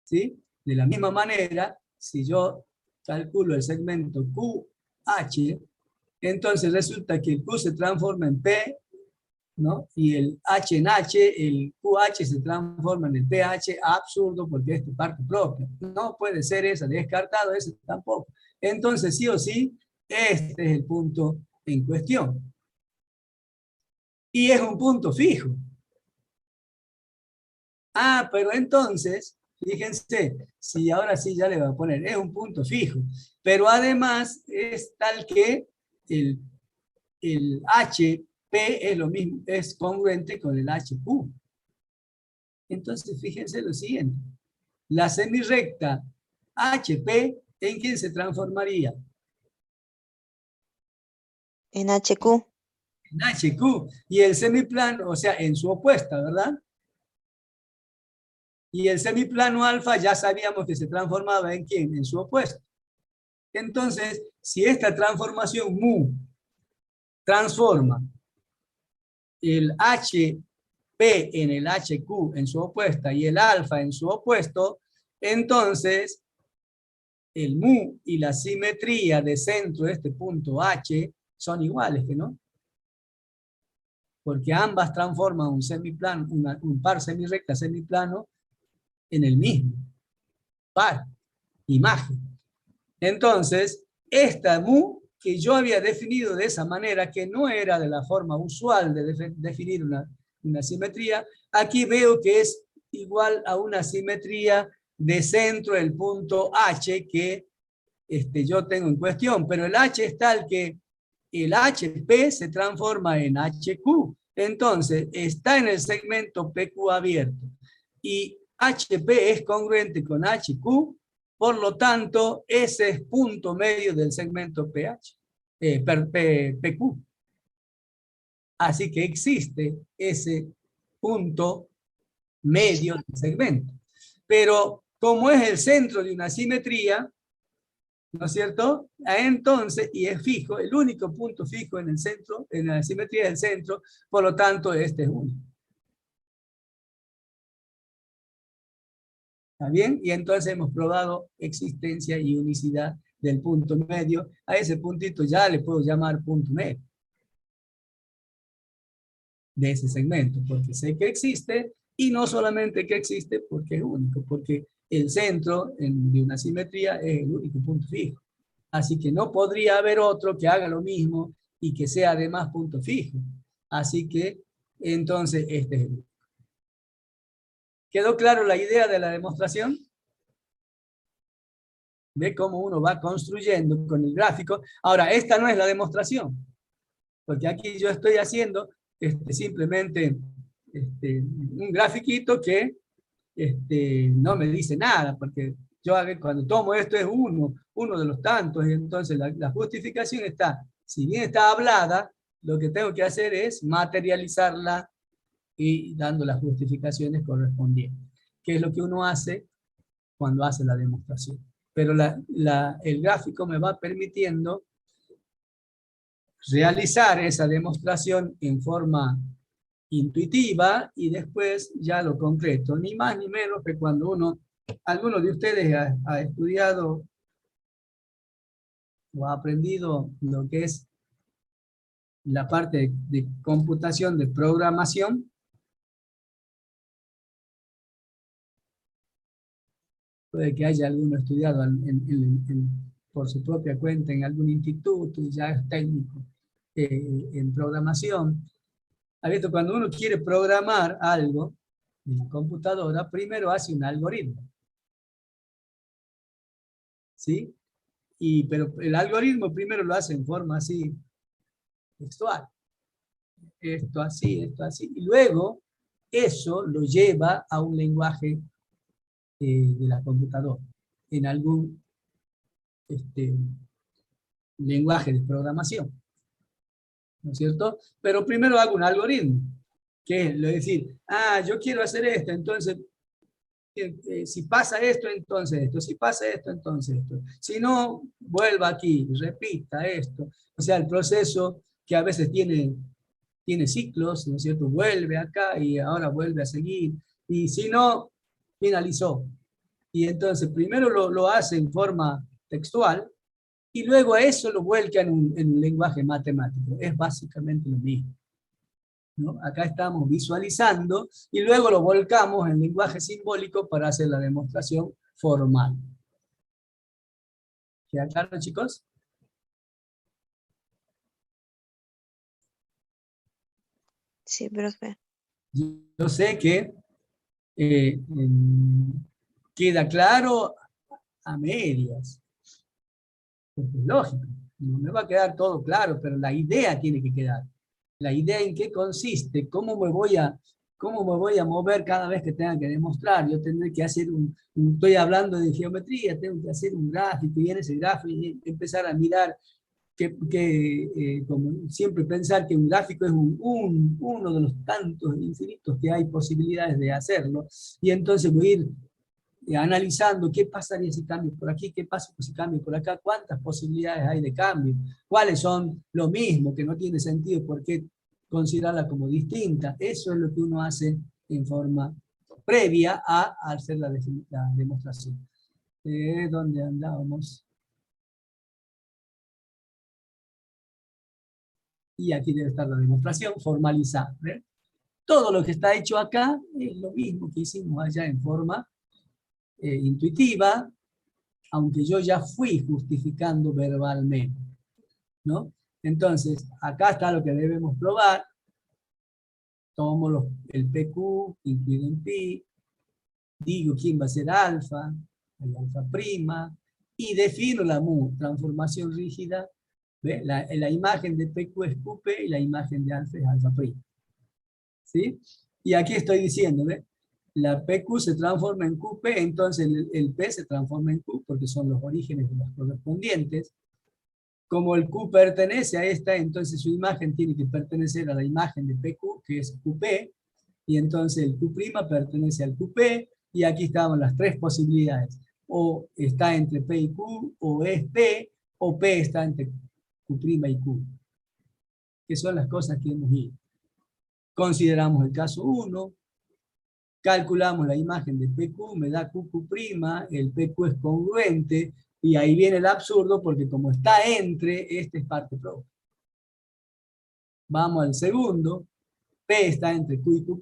¿Sí? De la misma manera, si yo calculo el segmento QH, Entonces resulta que el Q se transforma en P, ¿no? Y el H en H, el QH se transforma en el PH, absurdo porque es de parte propia. No puede ser esa, descartado ese tampoco. Entonces, sí o sí, este es el punto en cuestión. Y es un punto fijo. Ah, pero entonces, fíjense, si ahora sí ya le voy a poner, es un punto fijo. Pero además es tal que el HP es lo mismo, es congruente con el HQ. Entonces, fíjense lo siguiente. La semirrecta HP, ¿en quién se transformaría? En HQ. En HQ. Y el semiplano, o sea, en su opuesta, ¿verdad? Y el semiplano alfa ya sabíamos que se transformaba ¿en quién? En su opuesto. Entonces, si esta transformación mu transforma el HP en el HQ en su opuesta y el alfa en su opuesto, entonces el mu y la simetría de centro de este punto H son iguales, ¿que no? Porque ambas transforman un semiplano, un par semirrecta semiplano en el mismo par, imagen. Entonces, esta mu que yo había definido de esa manera, que no era de la forma usual de definir una simetría, aquí veo que es igual a una simetría de centro del punto H que yo tengo en cuestión, pero el H es tal que el HP se transforma en HQ. Entonces, está en el segmento PQ abierto y HP es congruente con HQ, por lo tanto, ese es punto medio del segmento PQ. Así que existe ese punto medio del segmento. Pero como es el centro de una simetría, ¿no es cierto? Entonces, y es fijo, el único punto fijo en el centro, en la simetría del centro, por lo tanto, este es único. ¿Está bien? Y entonces hemos probado existencia y unicidad del punto medio. A ese puntito ya le puedo llamar punto medio de ese segmento, porque sé que existe, y no solamente que existe porque es único, porque el centro de una simetría es el único punto fijo. Así que no podría haber otro que haga lo mismo y que sea además punto fijo. Así que entonces este es el único. ¿Quedó claro la idea de la demostración? Ve cómo uno va construyendo con el gráfico. Ahora, esta no es la demostración, porque aquí yo estoy haciendo simplemente un grafiquito que no me dice nada, porque yo cuando tomo esto es uno de los tantos, y entonces la justificación está, si bien está hablada, lo que tengo que hacer es materializarla y dando las justificaciones correspondientes, que es lo que uno hace cuando hace la demostración. Pero el gráfico me va permitiendo realizar esa demostración en forma intuitiva y después ya lo concreto, ni más ni menos que cuando alguno de ustedes ha estudiado o ha aprendido lo que es la parte de computación, de programación. Puede que haya alguno estudiado por su propia cuenta en algún instituto y ya es técnico en programación. ¿Ha visto? Cuando uno quiere programar algo en la computadora, primero hace un algoritmo. ¿Sí? Pero el algoritmo primero lo hace en forma así, textual. Esto así, esto así. Y luego eso lo lleva a un lenguaje de la computadora, en algún lenguaje de programación. ¿No es cierto? Pero primero hago un algoritmo, que es decir, yo quiero hacer esto, entonces si pasa esto, entonces esto. Si pasa esto, entonces esto. Si no, vuelva aquí, repita esto. O sea, el proceso que a veces tiene ciclos, ¿no es cierto? Vuelve acá y ahora vuelve a seguir. Y si no, finalizó. Y entonces primero lo hace en forma textual y luego a eso lo vuelca en un lenguaje matemático. Es básicamente lo mismo, ¿no? Acá estamos visualizando y luego lo volcamos en lenguaje simbólico para hacer la demostración formal. ¿Queda claro, chicos? Sí, profe. Yo sé que queda claro a medias. Porque es lógico, no me va a quedar todo claro, pero la idea tiene que quedar. La idea en qué consiste, cómo me voy a mover cada vez que tenga que demostrar. Yo tendré que hacer estoy hablando de geometría, tengo que hacer un gráfico y en ese gráfico empezar a mirar como siempre pensar que un gráfico es uno de los tantos infinitos que hay posibilidades de hacerlo, y entonces voy a ir analizando qué pasaría si cambio por aquí, qué pasa si cambio por acá, cuántas posibilidades hay de cambio, cuáles son lo mismo, que no tiene sentido, por qué considerarla como distinta. Eso es lo que uno hace en forma previa a hacer la demostración. ¿Dónde andábamos? Y aquí debe estar la demostración formalizada. ¿Ve? Todo lo que está hecho acá es lo mismo que hicimos allá en forma intuitiva, aunque yo ya fui justificando verbalmente, ¿no? Entonces, acá está lo que debemos probar. Tomo el PQ, incluido en pi, digo quién va a ser alfa, el alfa prima, y defino la mu, transformación rígida. ¿Ve? La imagen de PQ es QP y la imagen de alfa es alfa prima. ¿Sí? Y aquí estoy diciendo, ¿ve? La PQ se transforma en QP, entonces el P se transforma en Q, porque son los orígenes de las correspondientes. Como el Q pertenece a esta, entonces su imagen tiene que pertenecer a la imagen de PQ, que es QP, y entonces el Q' pertenece al QP, y aquí estaban las tres posibilidades. O está entre P y Q, o es P, o P está entre Q' y Q. Que son las cosas que hemos ido. Consideramos el caso 1, calculamos la imagen de PQ, me da QQ', el PQ es congruente, y ahí viene el absurdo, porque como está entre, este es parte propia. Vamos al segundo, P está entre Q y Q',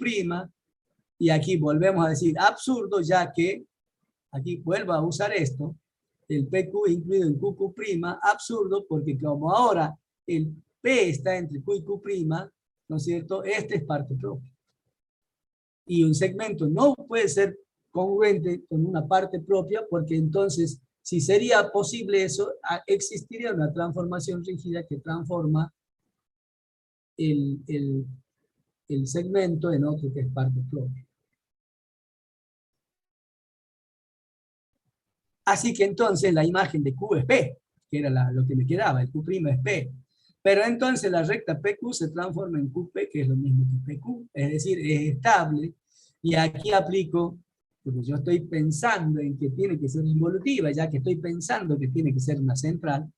y aquí volvemos a decir absurdo, ya que, aquí vuelvo a usar esto, el PQ incluido en QQ', absurdo, porque como ahora el P está entre Q y Q', ¿no es cierto? Este es parte propia. Y un segmento no puede ser congruente con una parte propia, porque entonces, si sería posible eso, existiría una transformación rígida que transforma el segmento en otro que es parte propia. Así que entonces la imagen de Q es P, que era lo que me quedaba, el Q' es P. Pero entonces la recta PQ se transforma en QP, que es lo mismo que PQ, es decir, es estable. Y aquí aplico, porque yo estoy pensando en que tiene que ser involutiva, ya que estoy pensando que tiene que ser una central,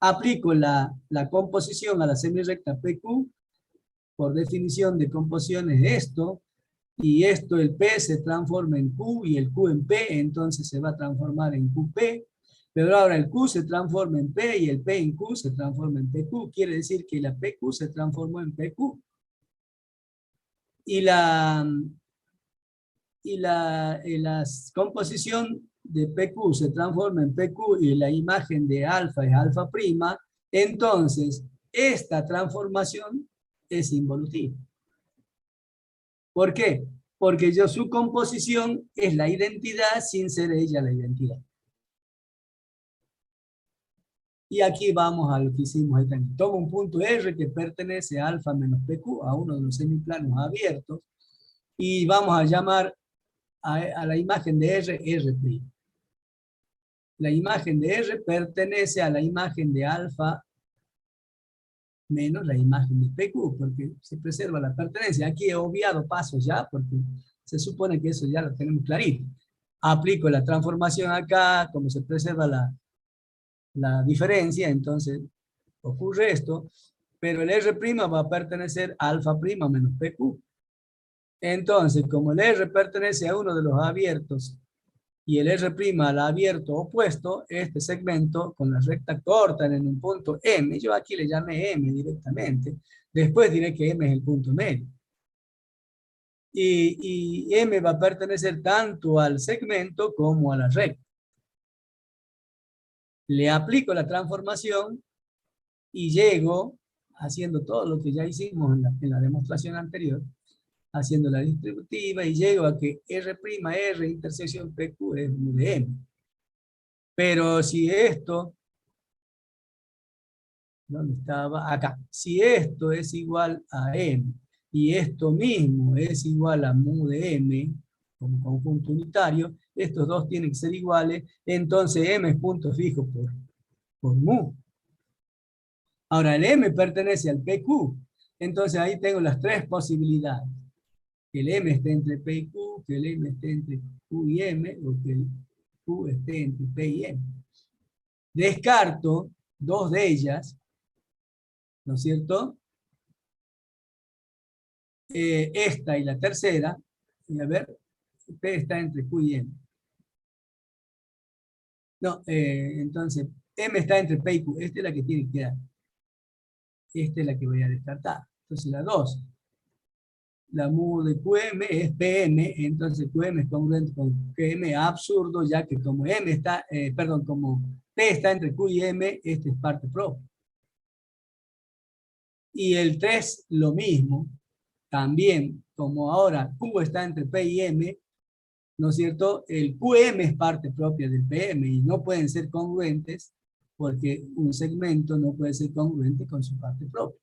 aplico la composición a la semirrecta PQ, por definición de composición es esto, y esto, el P se transforma en Q y el Q en P, entonces se va a transformar en QP, pero ahora el Q se transforma en P y el P en Q se transforma en PQ, quiere decir que la PQ se transformó en PQ. Y la composición de PQ se transforma en PQ y la imagen de alfa es alfa prima, entonces esta transformación es involutiva. ¿Por qué? Porque su composición es la identidad sin ser ella la identidad. Y aquí vamos a lo que hicimos. Tomo un punto R que pertenece a alfa menos PQ, a uno de los semiplanos abiertos, y vamos a llamar a la imagen de R, R'. La imagen de R pertenece a la imagen de alfa menos la imagen de PQ, porque se preserva la pertenencia. Aquí he obviado pasos ya, porque se supone que eso ya lo tenemos clarito. Aplico la transformación acá, como se preserva la diferencia, entonces ocurre esto, pero el R' va a pertenecer a alfa' menos PQ. Entonces, como el R pertenece a uno de los abiertos y el R' al abierto opuesto, este segmento con la recta cortan en un punto M, yo aquí le llamé M directamente, después diré que M es el punto medio. Y M va a pertenecer tanto al segmento como a la recta. Le aplico la transformación y llego, haciendo todo lo que ya hicimos en la demostración anterior, haciendo la distributiva, y llego a que R' intersección PQ es mu de M. Pero si esto, ¿dónde estaba? Acá. Si esto es igual a M, y esto mismo es igual a mu de M, como conjunto unitario, estos dos tienen que ser iguales, entonces M es punto fijo por mu. Ahora, el M pertenece al PQ, entonces ahí tengo las tres posibilidades. Que el M esté entre P y Q, que el M esté entre Q y M, o que el Q esté entre P y M. Descarto dos de ellas, ¿no es cierto? Esta y la tercera, y a ver, P está entre Q y M. No, entonces, M está entre P y Q, esta es la que tiene que quedar. Esta es la que voy a descartar. Entonces la 2. La mu de QM es PM, entonces QM es congruente con QM, absurdo, ya que como M está, como P está entre Q y M, este es parte propia. Y el 3, lo mismo, también, como ahora Q está entre P y M, ¿no es cierto? El QM es parte propia del PM y no pueden ser congruentes porque un segmento no puede ser congruente con su parte propia.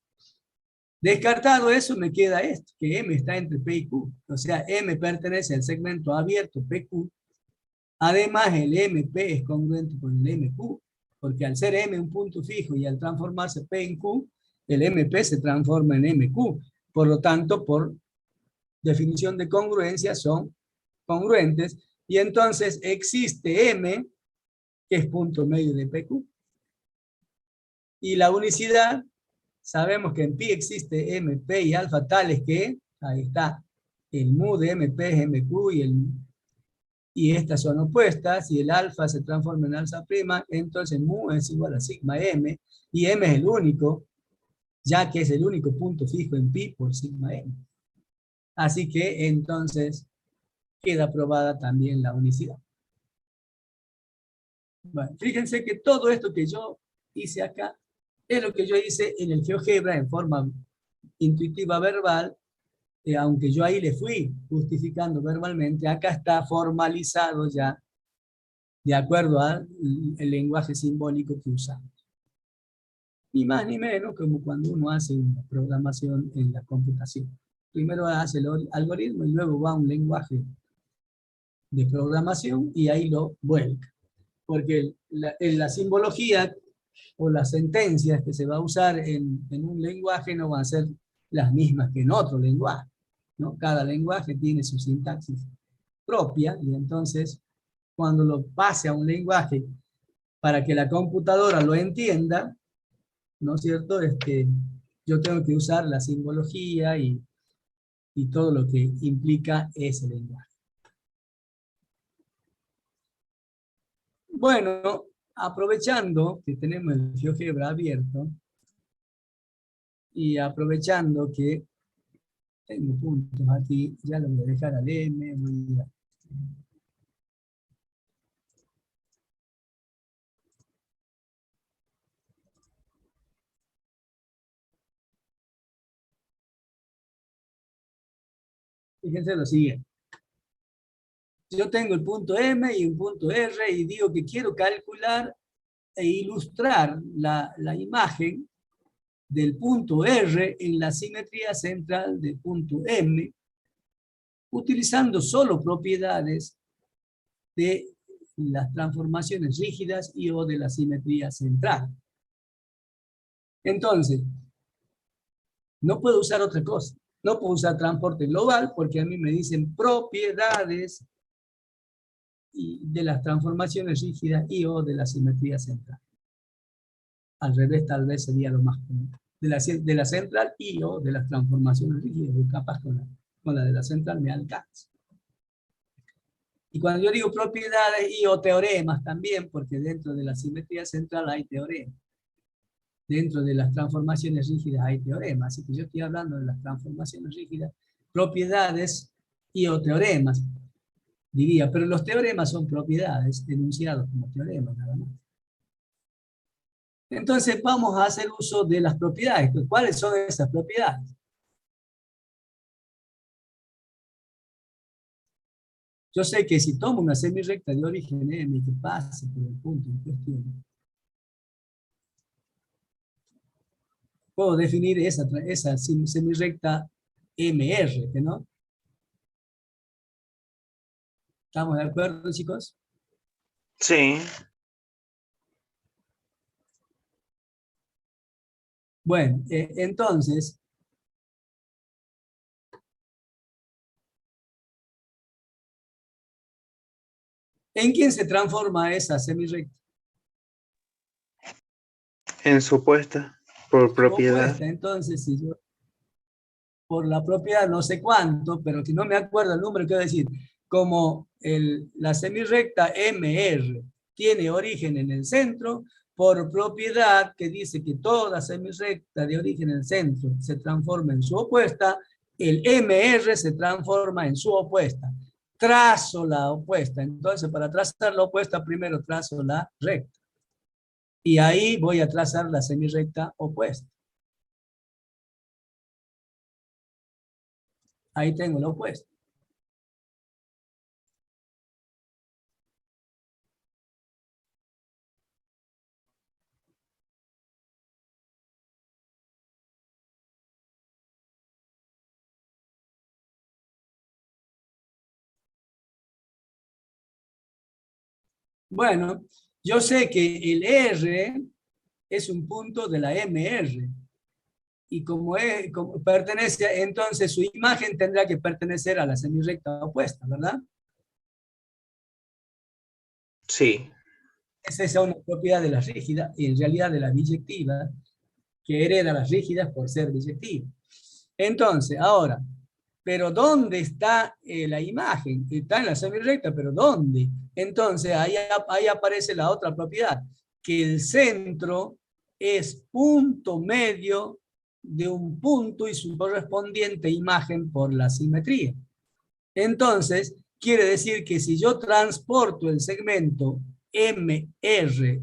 Descartado eso, me queda esto, que M está entre P y Q. O sea, M pertenece al segmento abierto PQ. Además, el MP es congruente con el MQ, porque al ser M un punto fijo y al transformarse P en Q, el MP se transforma en MQ. Por lo tanto, por definición de congruencia, son congruentes. Y entonces existe M, que es punto medio de PQ. Y la unicidad, sabemos que en pi existe MP y alfa tales que, ahí está, el mu de MP es MQ y estas son opuestas, y el alfa se transforma en alfa prima, entonces mu es igual a sigma M, y M es el único, ya que es el único punto fijo en pi por sigma M. Así que entonces queda probada también la unicidad. Bueno, fíjense que todo esto que yo hice acá es lo que yo hice en el GeoGebra en forma intuitiva verbal, aunque yo ahí le fui justificando verbalmente, acá está formalizado ya de acuerdo al lenguaje simbólico que usamos. Ni más ni menos como cuando uno hace una programación en la computación. Primero hace el algoritmo y luego va a un lenguaje de programación y ahí lo vuelca. Porque en la simbología o las sentencias que se va a usar en un lenguaje no van a ser las mismas que en otro lenguaje, ¿no? Cada lenguaje tiene su sintaxis propia y entonces cuando lo pase a un lenguaje para que la computadora lo entienda, ¿no es cierto? Yo tengo que usar la simbología y todo lo que implica ese lenguaje. Bueno, aprovechando que tenemos el GeoGebra abierto y aprovechando que tengo puntos aquí, ya lo voy a dejar al M, voy a... Fíjense lo siguiente. Yo tengo el punto M y un punto R y digo que quiero calcular e ilustrar la imagen del punto R en la simetría central del punto M, utilizando solo propiedades de las transformaciones rígidas y o de la simetría central. Entonces, no puedo usar otra cosa. No puedo usar transporte global porque a mí me dicen propiedades de las transformaciones rígidas y o de la simetría central. Al revés tal vez sería lo más común. De la central y o de las transformaciones rígidas, y capaz con la de la central me alcanza. Y cuando yo digo propiedades y o teoremas también, porque dentro de la simetría central hay teoremas. Dentro de las transformaciones rígidas hay teoremas. Así que yo estoy hablando de las transformaciones rígidas, propiedades y o teoremas, diría. Pero los teoremas son propiedades enunciados como teoremas nada más. Entonces vamos a hacer uso de las propiedades. ¿Cuáles son esas propiedades? Yo sé que si tomo una semirrecta de origen M que pase por el punto en cuestión, puedo definir esa semirrecta MR, ¿no? ¿Estamos de acuerdo, chicos? Sí. Bueno, entonces, ¿en quién se transforma esa semirrecta? En su opuesta, por Su propiedad. opuesta. Entonces, si yo, por la propiedad no sé cuánto, pero que no me acuerdo el número, quiero decir, como la semirrecta MR tiene origen en el centro, por propiedad que dice que toda semirrecta de origen en el centro se transforma en su opuesta, el MR se transforma en su opuesta. Trazo la opuesta. Entonces, para trazar la opuesta, primero trazo la recta. Y ahí voy a trazar la semirrecta opuesta. Ahí tengo la opuesta. Bueno, yo sé que el R es un punto de la MR. Y como pertenece, entonces su imagen tendrá que pertenecer a la semirrecta opuesta, ¿verdad? Sí. Esa es una propiedad de la rígida y en realidad de la biyectiva, que hereda las rígidas por ser biyectiva. Entonces, ahora, ¿pero dónde está la imagen? Está en la semirrecta, ¿pero dónde? Entonces, ahí aparece la otra propiedad, que el centro es punto medio de un punto y su correspondiente imagen por la simetría. Entonces, quiere decir que si yo transporto el segmento MR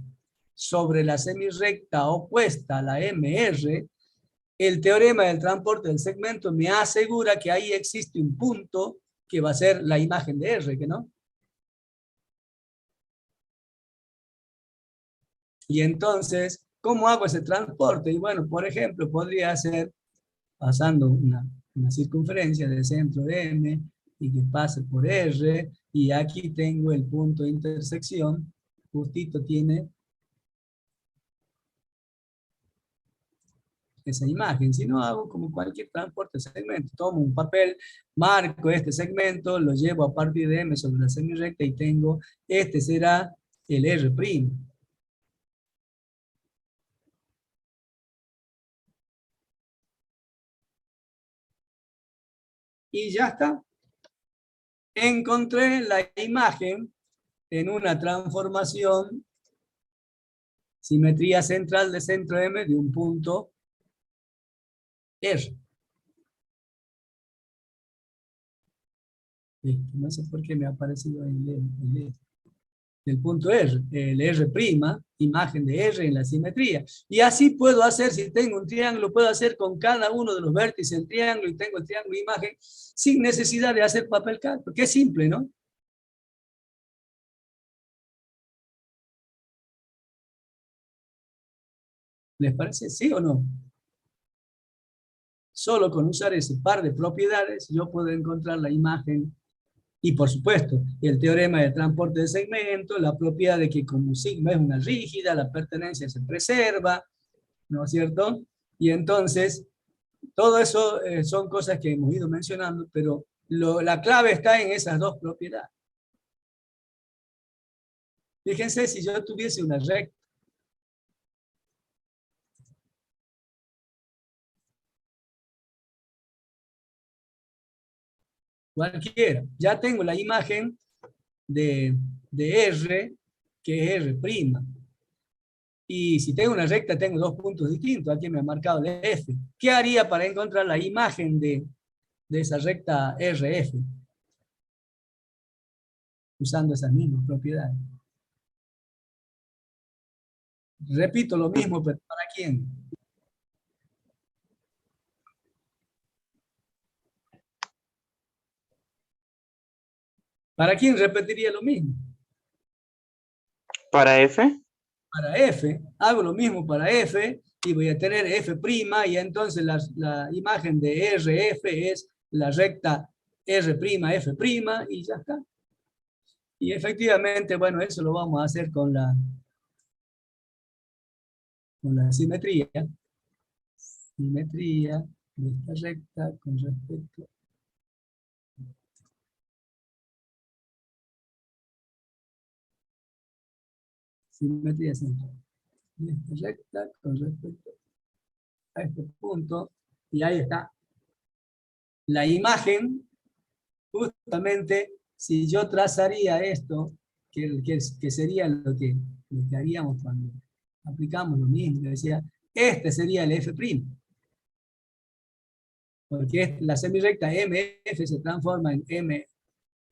sobre la semirrecta opuesta a la MR, el teorema del transporte del segmento me asegura que ahí existe un punto que va a ser la imagen de R, ¿que no? Y entonces, ¿cómo hago ese transporte? Y bueno, por ejemplo, podría ser pasando una circunferencia de centro de M y que pase por R, y aquí tengo el punto de intersección, justito tiene esa imagen. Si no, hago como cualquier transporte de segmento. Tomo un papel, marco este segmento, lo llevo a partir de M sobre la semirrecta y tengo, este será el R'. Y ya está. Encontré la imagen en una transformación, simetría central de centro M de un punto R. No sé por qué me ha aparecido el punto R, el R', imagen de R en la simetría. Y así puedo hacer, si tengo un triángulo, puedo hacer con cada uno de los vértices del triángulo y tengo el triángulo imagen sin necesidad de hacer papel calco, que es simple, ¿no? ¿Les parece sí o no? Solo con usar ese par de propiedades yo puedo encontrar la imagen y, por supuesto, el teorema del transporte de segmento, la propiedad de que como sigma es una rígida, la pertenencia se preserva, ¿no es cierto? Y entonces, todo eso son cosas que hemos ido mencionando, pero la clave está en esas dos propiedades. Fíjense, si yo tuviese una recta, cualquiera, ya tengo la imagen de R, que es R'. Y si tengo una recta, tengo dos puntos distintos. Aquí me ha marcado el F. ¿Qué haría para encontrar la imagen de esa recta RF? Usando esas mismas propiedades. Repito lo mismo, pero ¿para quién? ¿Para quién repetiría lo mismo? ¿Para F? Para F, hago lo mismo para F y voy a tener F' y entonces la imagen de RF es la recta R', F' y ya está. Y efectivamente, bueno, eso lo vamos a hacer con la simetría. Simetría de esta recta con respecto simetría central. De esta recta con respecto a este punto. Y ahí está. La imagen, justamente, si yo trazaría esto, que sería lo que haríamos cuando aplicamos lo mismo, decía, este sería el F'. Porque la semirrecta MF se transforma en M,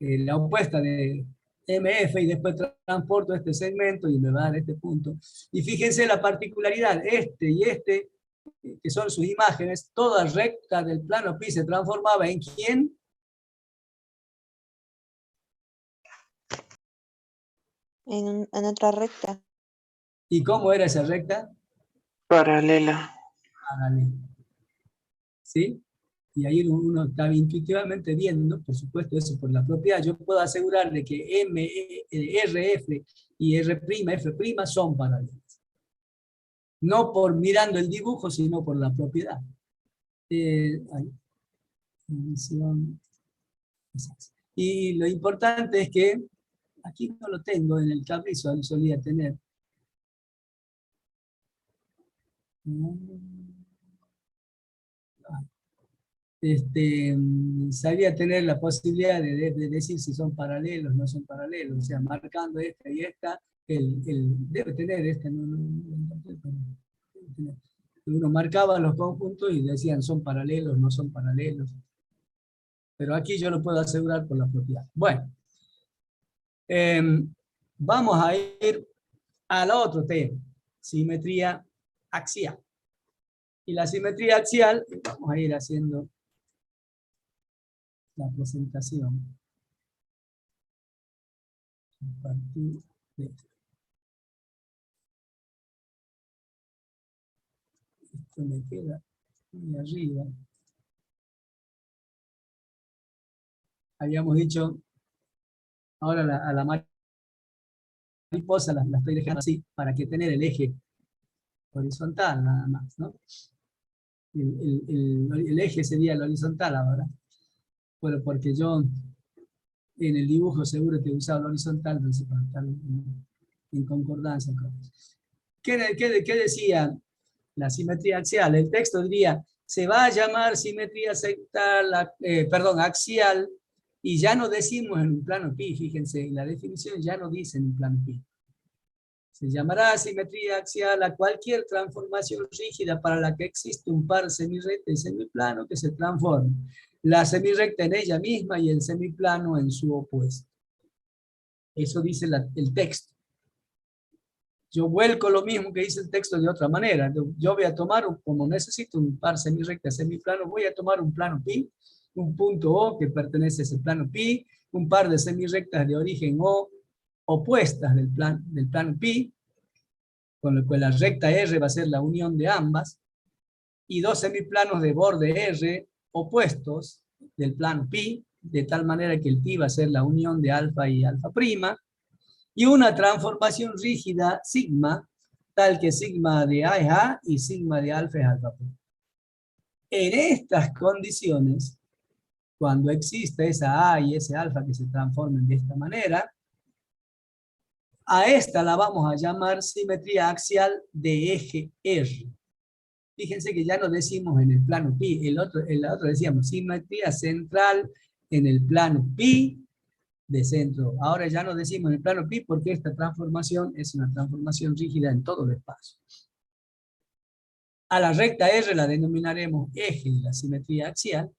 la opuesta de MF, y después transporto este segmento y me va a dar este punto. Y fíjense la particularidad, este y este, que son sus imágenes, toda recta del plano pi se transformaba en ¿quién? En otra recta. ¿Y cómo era esa recta? Paralela. Paralela. ¿Sí? Y ahí uno está intuitivamente viendo, por supuesto, eso por la propiedad. Yo puedo asegurarle que RF y R', F' son paralelas. No por mirando el dibujo, sino por la propiedad. Y lo importante es que, aquí no lo tengo, en el caprizo solía tener. Sabía tener la posibilidad de decir si son paralelos o no son paralelos, o sea, marcando esta y esta, debe tener esta, uno marcaba los conjuntos y decían son paralelos, no son paralelos, pero aquí yo lo puedo asegurar por la propiedad. Bueno, vamos a ir al otro tema, simetría axial. Y la simetría axial, vamos a ir haciendo la presentación a partir de esto. Esto me queda muy arriba. Habíamos dicho, ahora a la mariposa la estoy dejando así, para que tener el eje horizontal nada más, ¿no? El eje sería el horizontal ahora. Bueno, porque yo en el dibujo seguro que he usado el horizontal, entonces para estar en concordancia con eso. ¿Qué decía la simetría axial? El texto diría, se va a llamar simetría sectal, axial, y ya no decimos en un plano pi, fíjense, la definición ya no dice en un plano pi. Se llamará simetría axial a cualquier transformación rígida para la que existe un par semirrecta y semiplano que se transforme. La semirrecta en ella misma y el semiplano en su opuesto. Eso dice el texto. Yo vuelco lo mismo que dice el texto de otra manera. Yo voy a tomar, como necesito un par semirrecta semiplano, voy a tomar un plano pi, un punto O que pertenece a ese plano pi, un par de semirrectas de origen O opuestas del plano pi, con lo cual la recta R va a ser la unión de ambas, y dos semiplanos de borde R opuestos del plano pi, de tal manera que el pi va a ser la unión de alfa y alfa prima, y una transformación rígida sigma, tal que sigma de A es A y sigma de alfa es alfa prima. En estas condiciones, cuando exista esa A y ese alfa que se transformen de esta manera, a esta la vamos a llamar simetría axial de eje R. Fíjense que ya no decimos en el plano pi, el otro decíamos simetría central en el plano pi, de centro. Ahora ya no decimos en el plano pi porque esta transformación es una transformación rígida en todo el espacio. A la recta R la denominaremos eje de la simetría axial.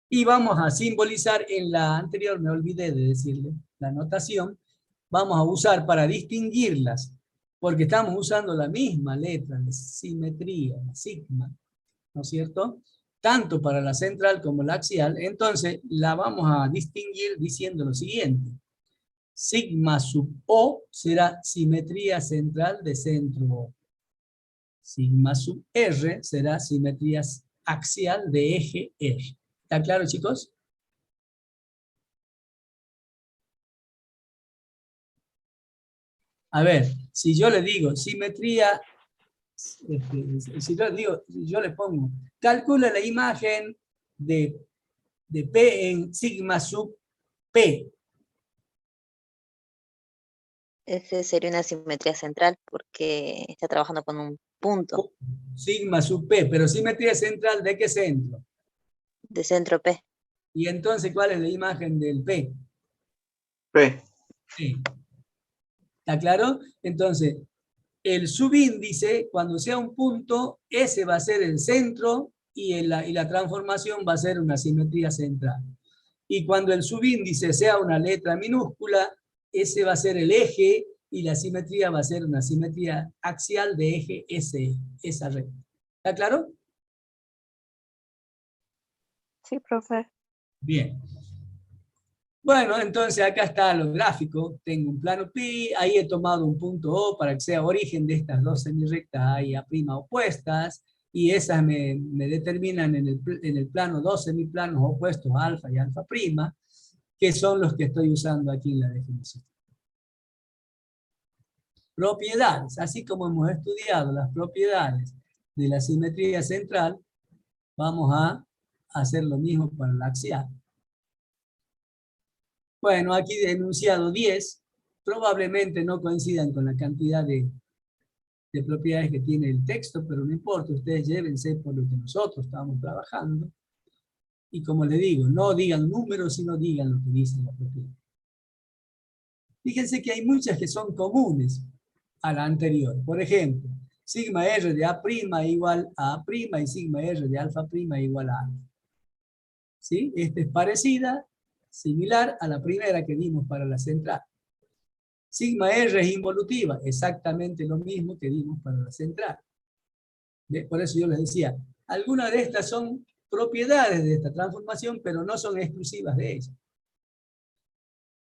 Y vamos a simbolizar, en la anterior me olvidé de decirle, la notación, vamos a usar para distinguirlas, porque estamos usando la misma letra de simetría, la sigma, ¿no es cierto? Tanto para la central como la axial, entonces la vamos a distinguir diciendo lo siguiente. Sigma sub O será simetría central de centro O. Sigma sub R será simetría axial de eje R. ¿Está claro, chicos? A ver, si yo le digo simetría, si yo le digo, yo le pongo, calcula la imagen de P en sigma sub P. Ese sería una simetría central porque está trabajando con un punto Sigma sub P, pero simetría central ¿de qué centro? de centro P. Y entonces, ¿cuál es la imagen del P? P. P. ¿Está claro? Entonces, el subíndice, cuando sea un punto, ese va a ser el centro y la transformación va a ser una simetría central. Y cuando el subíndice sea una letra minúscula, ese va a ser el eje y la simetría va a ser una simetría axial de eje S, esa recta. ¿Está claro? Sí, profe. Bien. Bueno, entonces acá está lo gráfico. Tengo un plano pi, ahí he tomado un punto O para que sea origen de estas dos semirrectas ahí a' opuestas, y esas me determinan en el plano dos semiplanos opuestos alfa y alfa prima, que son los que estoy usando aquí en la definición. Propiedades, así como hemos estudiado las propiedades de la simetría central, vamos a hacer lo mismo para la axial. Bueno, aquí enunciado 10, probablemente no coincidan con la cantidad de propiedades que tiene el texto, pero no importa, ustedes llévense por lo que nosotros estamos trabajando. Y como les digo, no digan números, sino digan lo que dice la propiedad. Fíjense que hay muchas que son comunes a la anterior. Por ejemplo, sigma R de A' igual a A' y sigma R de alfa' igual a alfa. ¿Sí? Esta es parecida, similar a la primera que dimos para la central. Sigma R es involutiva, exactamente lo mismo que dimos para la central. Por eso yo les decía, algunas de estas son propiedades de esta transformación, pero no son exclusivas de ella.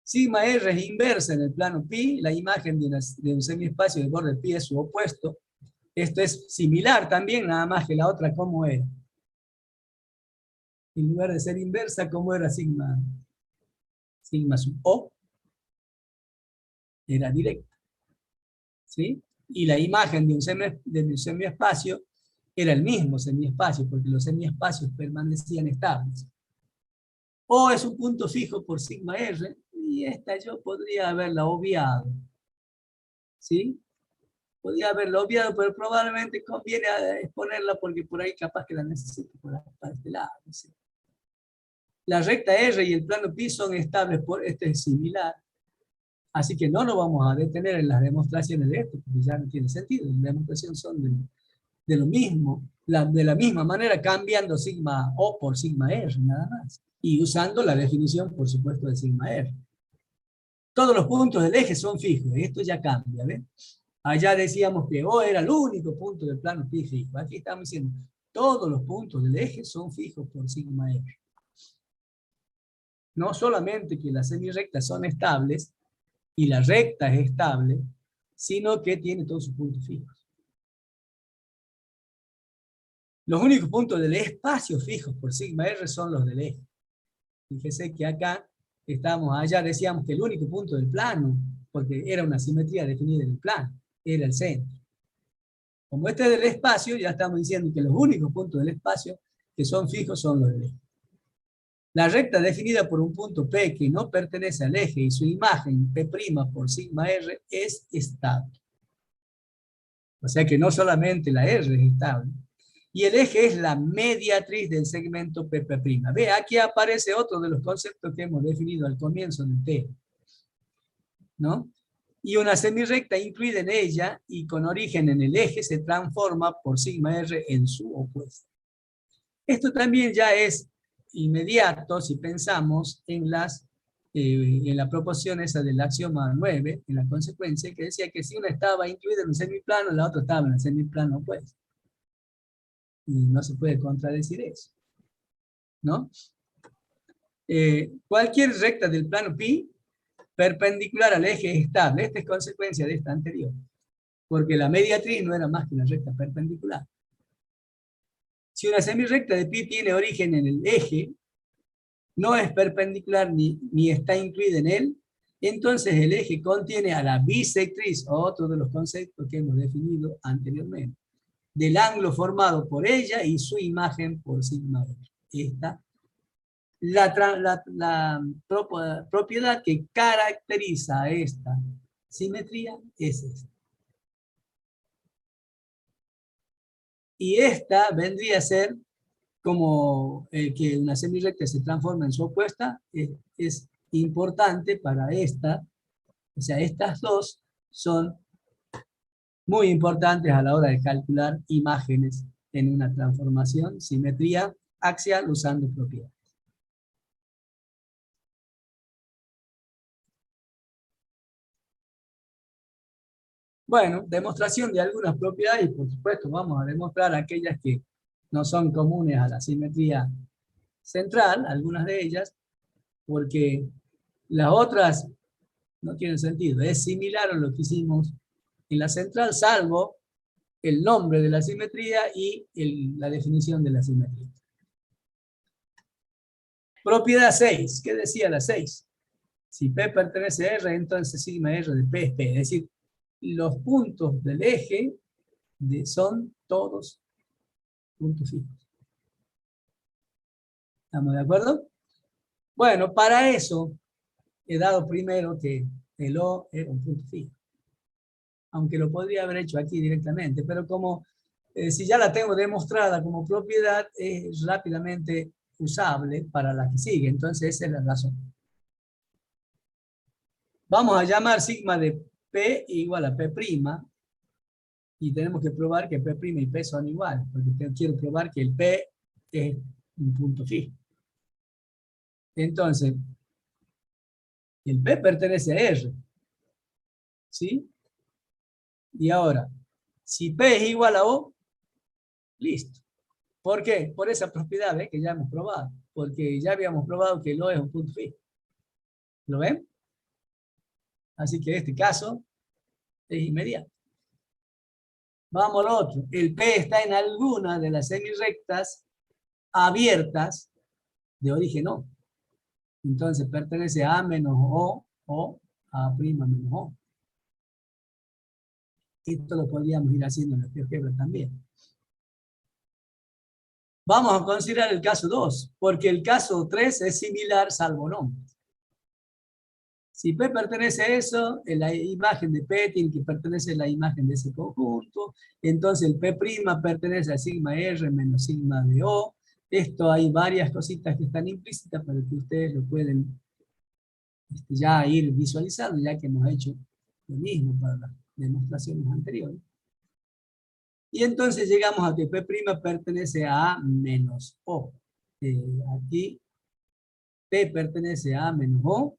Sigma R es inversa en el plano pi, la imagen de un semiespacio de borde pi es su opuesto. Esto es similar también, nada más que la otra, ¿cómo era? En lugar de ser inversa, ¿cómo era sigma? Sigma sub O era directa. ¿Sí? Y la imagen de un semiespacio era el mismo semiespacio, porque los semiespacios permanecían estables. O es un punto fijo por sigma R, y esta yo podría haberla obviado. ¿Sí? Podría haberla obviado, pero probablemente conviene exponerla porque por ahí capaz que la necesito para este lado. ¿Sí? La recta R y el plano pi son estables, este es similar. Así que no nos vamos a detener en las demostraciones de esto, porque ya no tiene sentido. Las demostraciones son de lo mismo, de la misma manera, cambiando sigma O por sigma R, nada más. Y usando la definición, por supuesto, de sigma R. Todos los puntos del eje son fijos, esto ya cambia, ¿ven? Allá decíamos que O era el único punto del plano pi fijo. Aquí estamos diciendo, todos los puntos del eje son fijos por sigma R. No solamente que las semirrectas son estables, y la recta es estable, sino que tiene todos sus puntos fijos. Los únicos puntos del espacio fijos por sigma R son los del eje. Fíjese que acá allá decíamos que el único punto del plano, porque era una simetría definida en el plano, era el centro. Como este es del espacio, ya estamos diciendo que los únicos puntos del espacio que son fijos son los del eje. La recta definida por un punto P que no pertenece al eje y su imagen P' por sigma R es estable. O sea que no solamente la R es estable. Y el eje es la mediatriz del segmento P'. Ve, aquí aparece otro de los conceptos que hemos definido al comienzo del tema, ¿no? Y una semirrecta incluida en ella y con origen en el eje se transforma por sigma R en su opuesto. Esto también ya es inmediato si pensamos en la proporción esa del axioma 9, en la consecuencia, que decía que si una estaba incluida en un semiplano, la otra estaba en el semiplano opuesto. Y no se puede contradecir eso, ¿no? Cualquier recta del plano pi perpendicular al eje es estable. Esta es consecuencia de esta anterior, porque la mediatriz no era más que una recta perpendicular. Si una semirrecta de pi tiene origen en el eje, no es perpendicular ni está incluida en él, entonces el eje contiene a la bisectriz, otro de los conceptos que hemos definido anteriormente, del ángulo formado por ella y su imagen por sigma R. Esta, la propiedad que caracteriza a esta simetría es esta. Y esta vendría a ser como que una semirrecta se transforma en su opuesta, es importante para esta, o sea, estas dos son muy importantes a la hora de calcular imágenes en una transformación, simetría axial usando propiedades. Bueno, demostración de algunas propiedades y por supuesto vamos a demostrar aquellas que no son comunes a la simetría central, algunas de ellas, porque las otras no tienen sentido. Es similar a lo que hicimos en la central, salvo el nombre de la simetría y la definición de la simetría. Propiedad 6. ¿Qué decía la 6? Si P pertenece a R, entonces sigma R de P es P. Es decir, los puntos del eje son todos puntos fijos. ¿Estamos de acuerdo? Bueno, para eso he dado primero que el O era un punto fijo. Aunque lo podría haber hecho aquí directamente, pero como si ya la tengo demostrada como propiedad, es rápidamente usable para la que sigue. Entonces esa es la razón. Vamos a llamar sigma de P igual a P', y tenemos que probar que P' y P son iguales, porque quiero probar que el P es un punto fijo. Entonces, el P pertenece a R, ¿sí? Y ahora, si P es igual a O, listo. ¿Por qué? Por esa propiedad que ya hemos probado, porque ya habíamos probado que el O es un punto fijo. ¿Lo ven? Así que en este caso es inmediato. Vamos al otro. El P está en alguna de las semirrectas abiertas de origen O. Entonces pertenece a A menos o a A' menos O. Esto lo podríamos ir haciendo en la GeoGebra también. Vamos a considerar el caso 2, porque el caso 3 es similar salvo nombres. Si P pertenece a eso, la imagen de P tiene que pertenecer a la imagen de ese conjunto, entonces el P' pertenece a sigma R menos sigma de O. Esto hay varias cositas que están implícitas para que ustedes lo pueden ya ir visualizando, ya que hemos hecho lo mismo para las demostraciones anteriores. Y entonces llegamos a que P' pertenece a A menos O. Aquí P pertenece a A menos O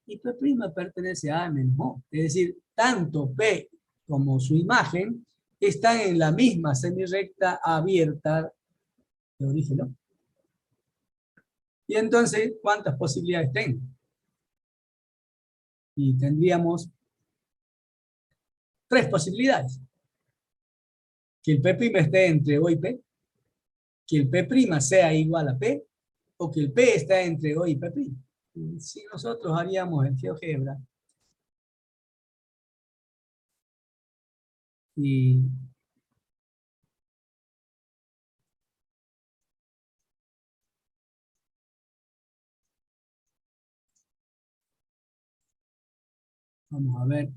y P' pertenece a A menos O. Es decir, tanto P como su imagen están en la misma semirrecta abierta de origen O. Y entonces, ¿cuántas posibilidades tengo? Y tendríamos 3 posibilidades. Que el P' esté entre O y P, que el P' sea igual a P, o que el P está entre O y P'. Si nosotros haríamos el GeoGebra, y vamos a ver,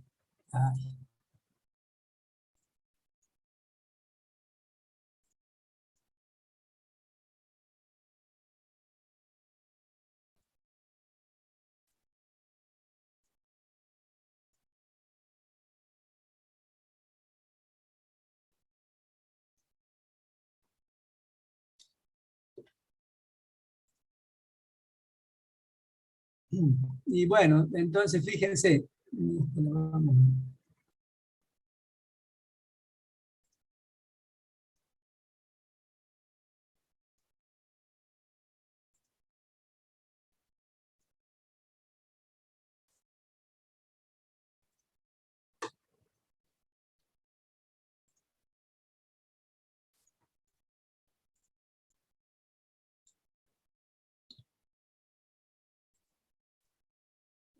Y bueno, entonces fíjense,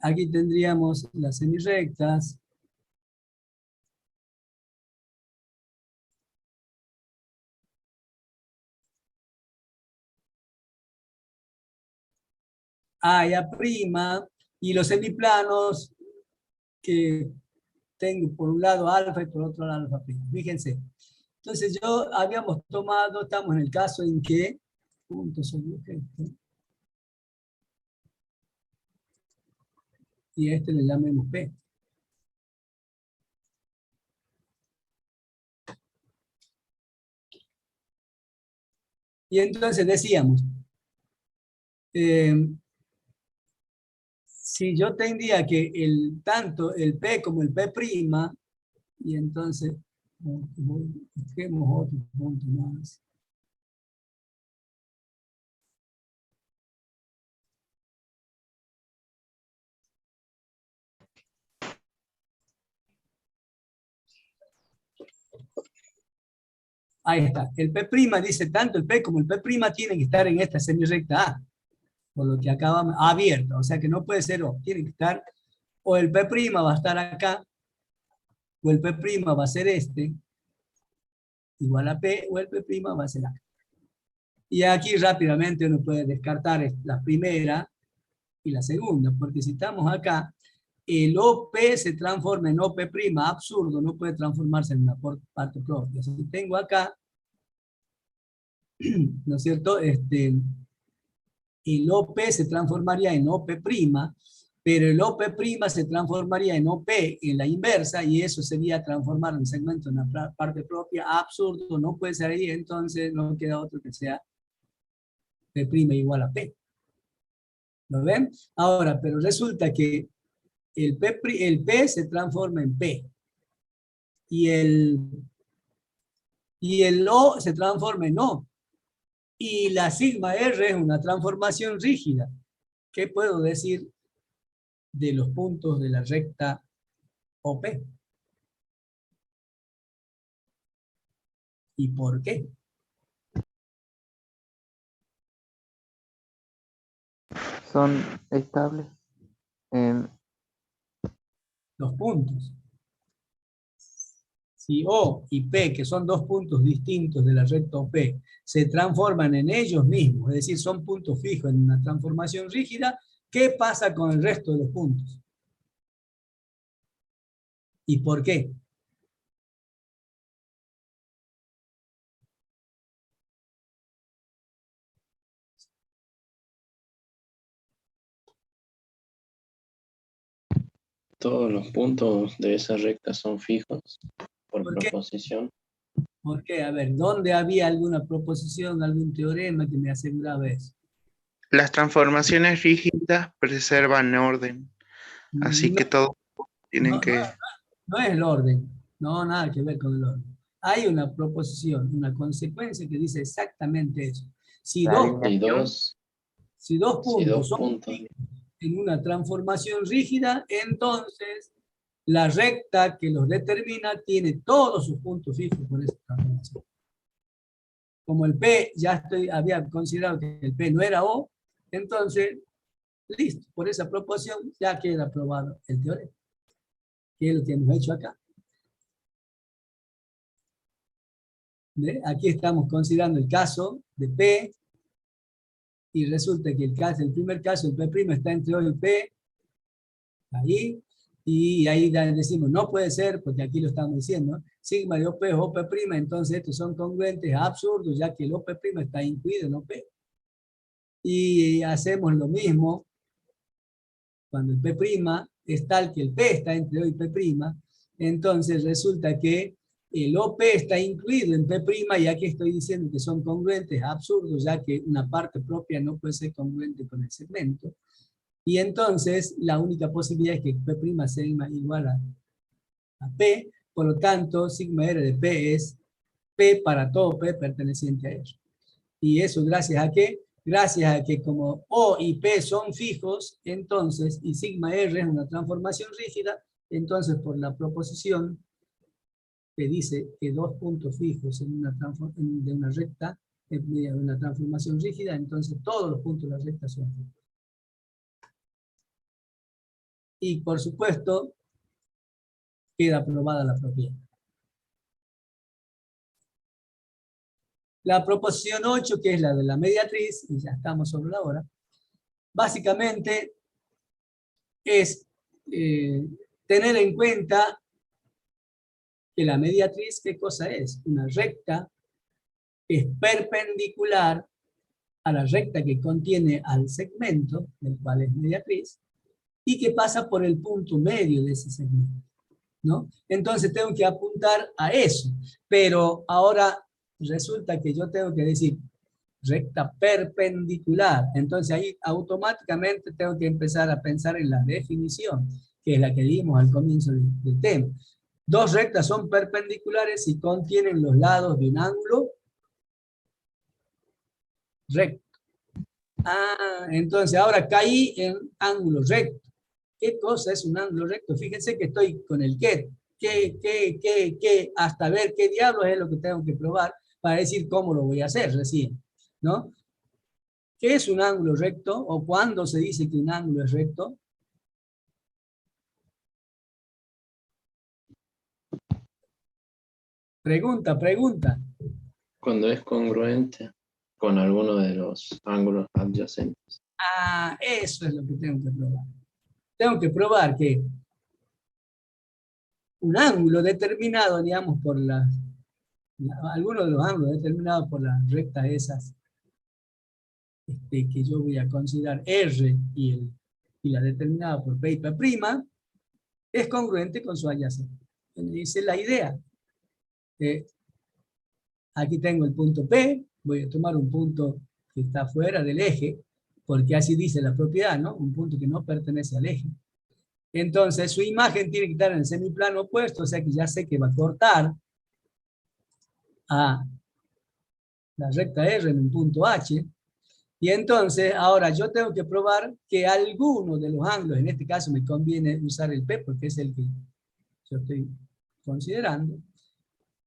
aquí tendríamos las semirrectas. A y A', y los semiplanos que tengo por un lado alfa y por otro lado alfa'. Fíjense. Entonces habíamos tomado, estamos en el caso en que, punto sobre objeto, y a este le llamemos P. Y entonces decíamos, si yo tendría que tanto el P como el P', y entonces, busquemos otro punto más. Ahí está. El P' dice, tanto el P como el P' tienen que estar en esta semirrecta A, por lo que acabamos, abierta, o sea que no puede ser O, tiene que estar, o el P' va a estar acá, o el P' va a ser este, igual a P, o el P' va a ser acá. Y aquí rápidamente uno puede descartar la primera y la segunda, porque si estamos acá, el OP se transforma en OP', absurdo, no puede transformarse en una parte propia. Si tengo acá, ¿no es cierto? El OP se transformaría en OP', pero el OP' se transformaría en OP en la inversa, y eso sería transformar un segmento en una parte propia, absurdo, no puede ser ahí, entonces no queda otro que sea P' igual a P. ¿Lo ven? Ahora, pero resulta que el P se transforma en P, y el O se transforma en O, y la sigma R es una transformación rígida. ¿Qué puedo decir de los puntos de la recta OP? ¿Y por qué? Son estables. Los puntos. Si O y P, que son dos puntos distintos de la recta OP, se transforman en ellos mismos, es decir, son puntos fijos en una transformación rígida, ¿qué pasa con el resto de los puntos? ¿Y por qué? Todos los puntos de esa recta son fijos por ¿Por qué? proposición. ¿Por qué? A ver, ¿dónde había alguna proposición, algún teorema que me aseguraba eso? Las transformaciones rígidas preservan orden, así que No, todos tienen no, no, que... no es el orden, no, nada que ver con el orden. Hay una proposición, una consecuencia que dice exactamente eso. Si La dos, Si alineación, si dos si puntos dos son puntos, en una transformación rígida, entonces la recta que los determina tiene todos sus puntos fijos por esa transformación. Como el P, había considerado que el P no era O, entonces, listo, por esa proporción ya queda aprobado el teorema, que es lo que hemos hecho acá. ¿Ve? Aquí estamos considerando el caso de P, y resulta que el primer caso, el P' está entre O y P, ahí, y ahí decimos, no puede ser, porque aquí lo estamos diciendo, sigma de OP es OP', entonces estos son congruentes, absurdos, ya que el OP' está incluido en OP. Y hacemos lo mismo cuando el P' es tal que el P está entre O y P', entonces resulta que el OP está incluido en P', y aquí estoy diciendo que son congruentes, absurdos, ya que una parte propia no puede ser congruente con el segmento. Y entonces la única posibilidad es que P' sea igual a P, por lo tanto, sigma R de P es P para todo P perteneciente a R. ¿Y eso gracias a qué? Gracias a que como O y P son fijos, entonces, y sigma R es una transformación rígida, entonces por la proposición que dice que dos puntos fijos de una recta, de una transformación rígida, entonces todos los puntos de la recta son fijos. Y por supuesto, queda aprobada la propiedad. La proposición 8, que es la de la mediatriz, y ya estamos sobre la hora, básicamente es tener en cuenta que la mediatriz, ¿qué cosa es? Una recta que es perpendicular a la recta que contiene al segmento, del cual es mediatriz, y que pasa por el punto medio de ese segmento, ¿no? Entonces tengo que apuntar a eso, pero ahora resulta que yo tengo que decir recta perpendicular, entonces ahí automáticamente tengo que empezar a pensar en la definición, que es la que dimos al comienzo del tema. Dos rectas son perpendiculares y contienen los lados de un ángulo recto. Entonces ahora caí en ángulo recto. ¿Qué cosa es un ángulo recto? Fíjense que estoy con el qué, hasta ver qué diablos es lo que tengo que probar para decir cómo lo voy a hacer recién, ¿no? ¿Qué es un ángulo recto? ¿O cuándo se dice que un ángulo es recto? Pregunta. Cuando es congruente con alguno de los ángulos adyacentes. Eso es lo que tengo que probar. Tengo que probar que un ángulo determinado, digamos, por algunos de los ángulos determinados por las rectas esas, que yo voy a considerar R y la determinada por P y P', es congruente con su adyacente. Esa es la idea. Aquí tengo el punto P, voy a tomar un punto que está fuera del eje, porque así dice la propiedad, ¿no? Un punto que no pertenece al eje. Entonces su imagen tiene que estar en el semiplano opuesto, o sea que ya sé que va a cortar a la recta R en un punto H. Y entonces ahora yo tengo que probar que alguno de los ángulos, en este caso me conviene usar el P porque es el que yo estoy considerando.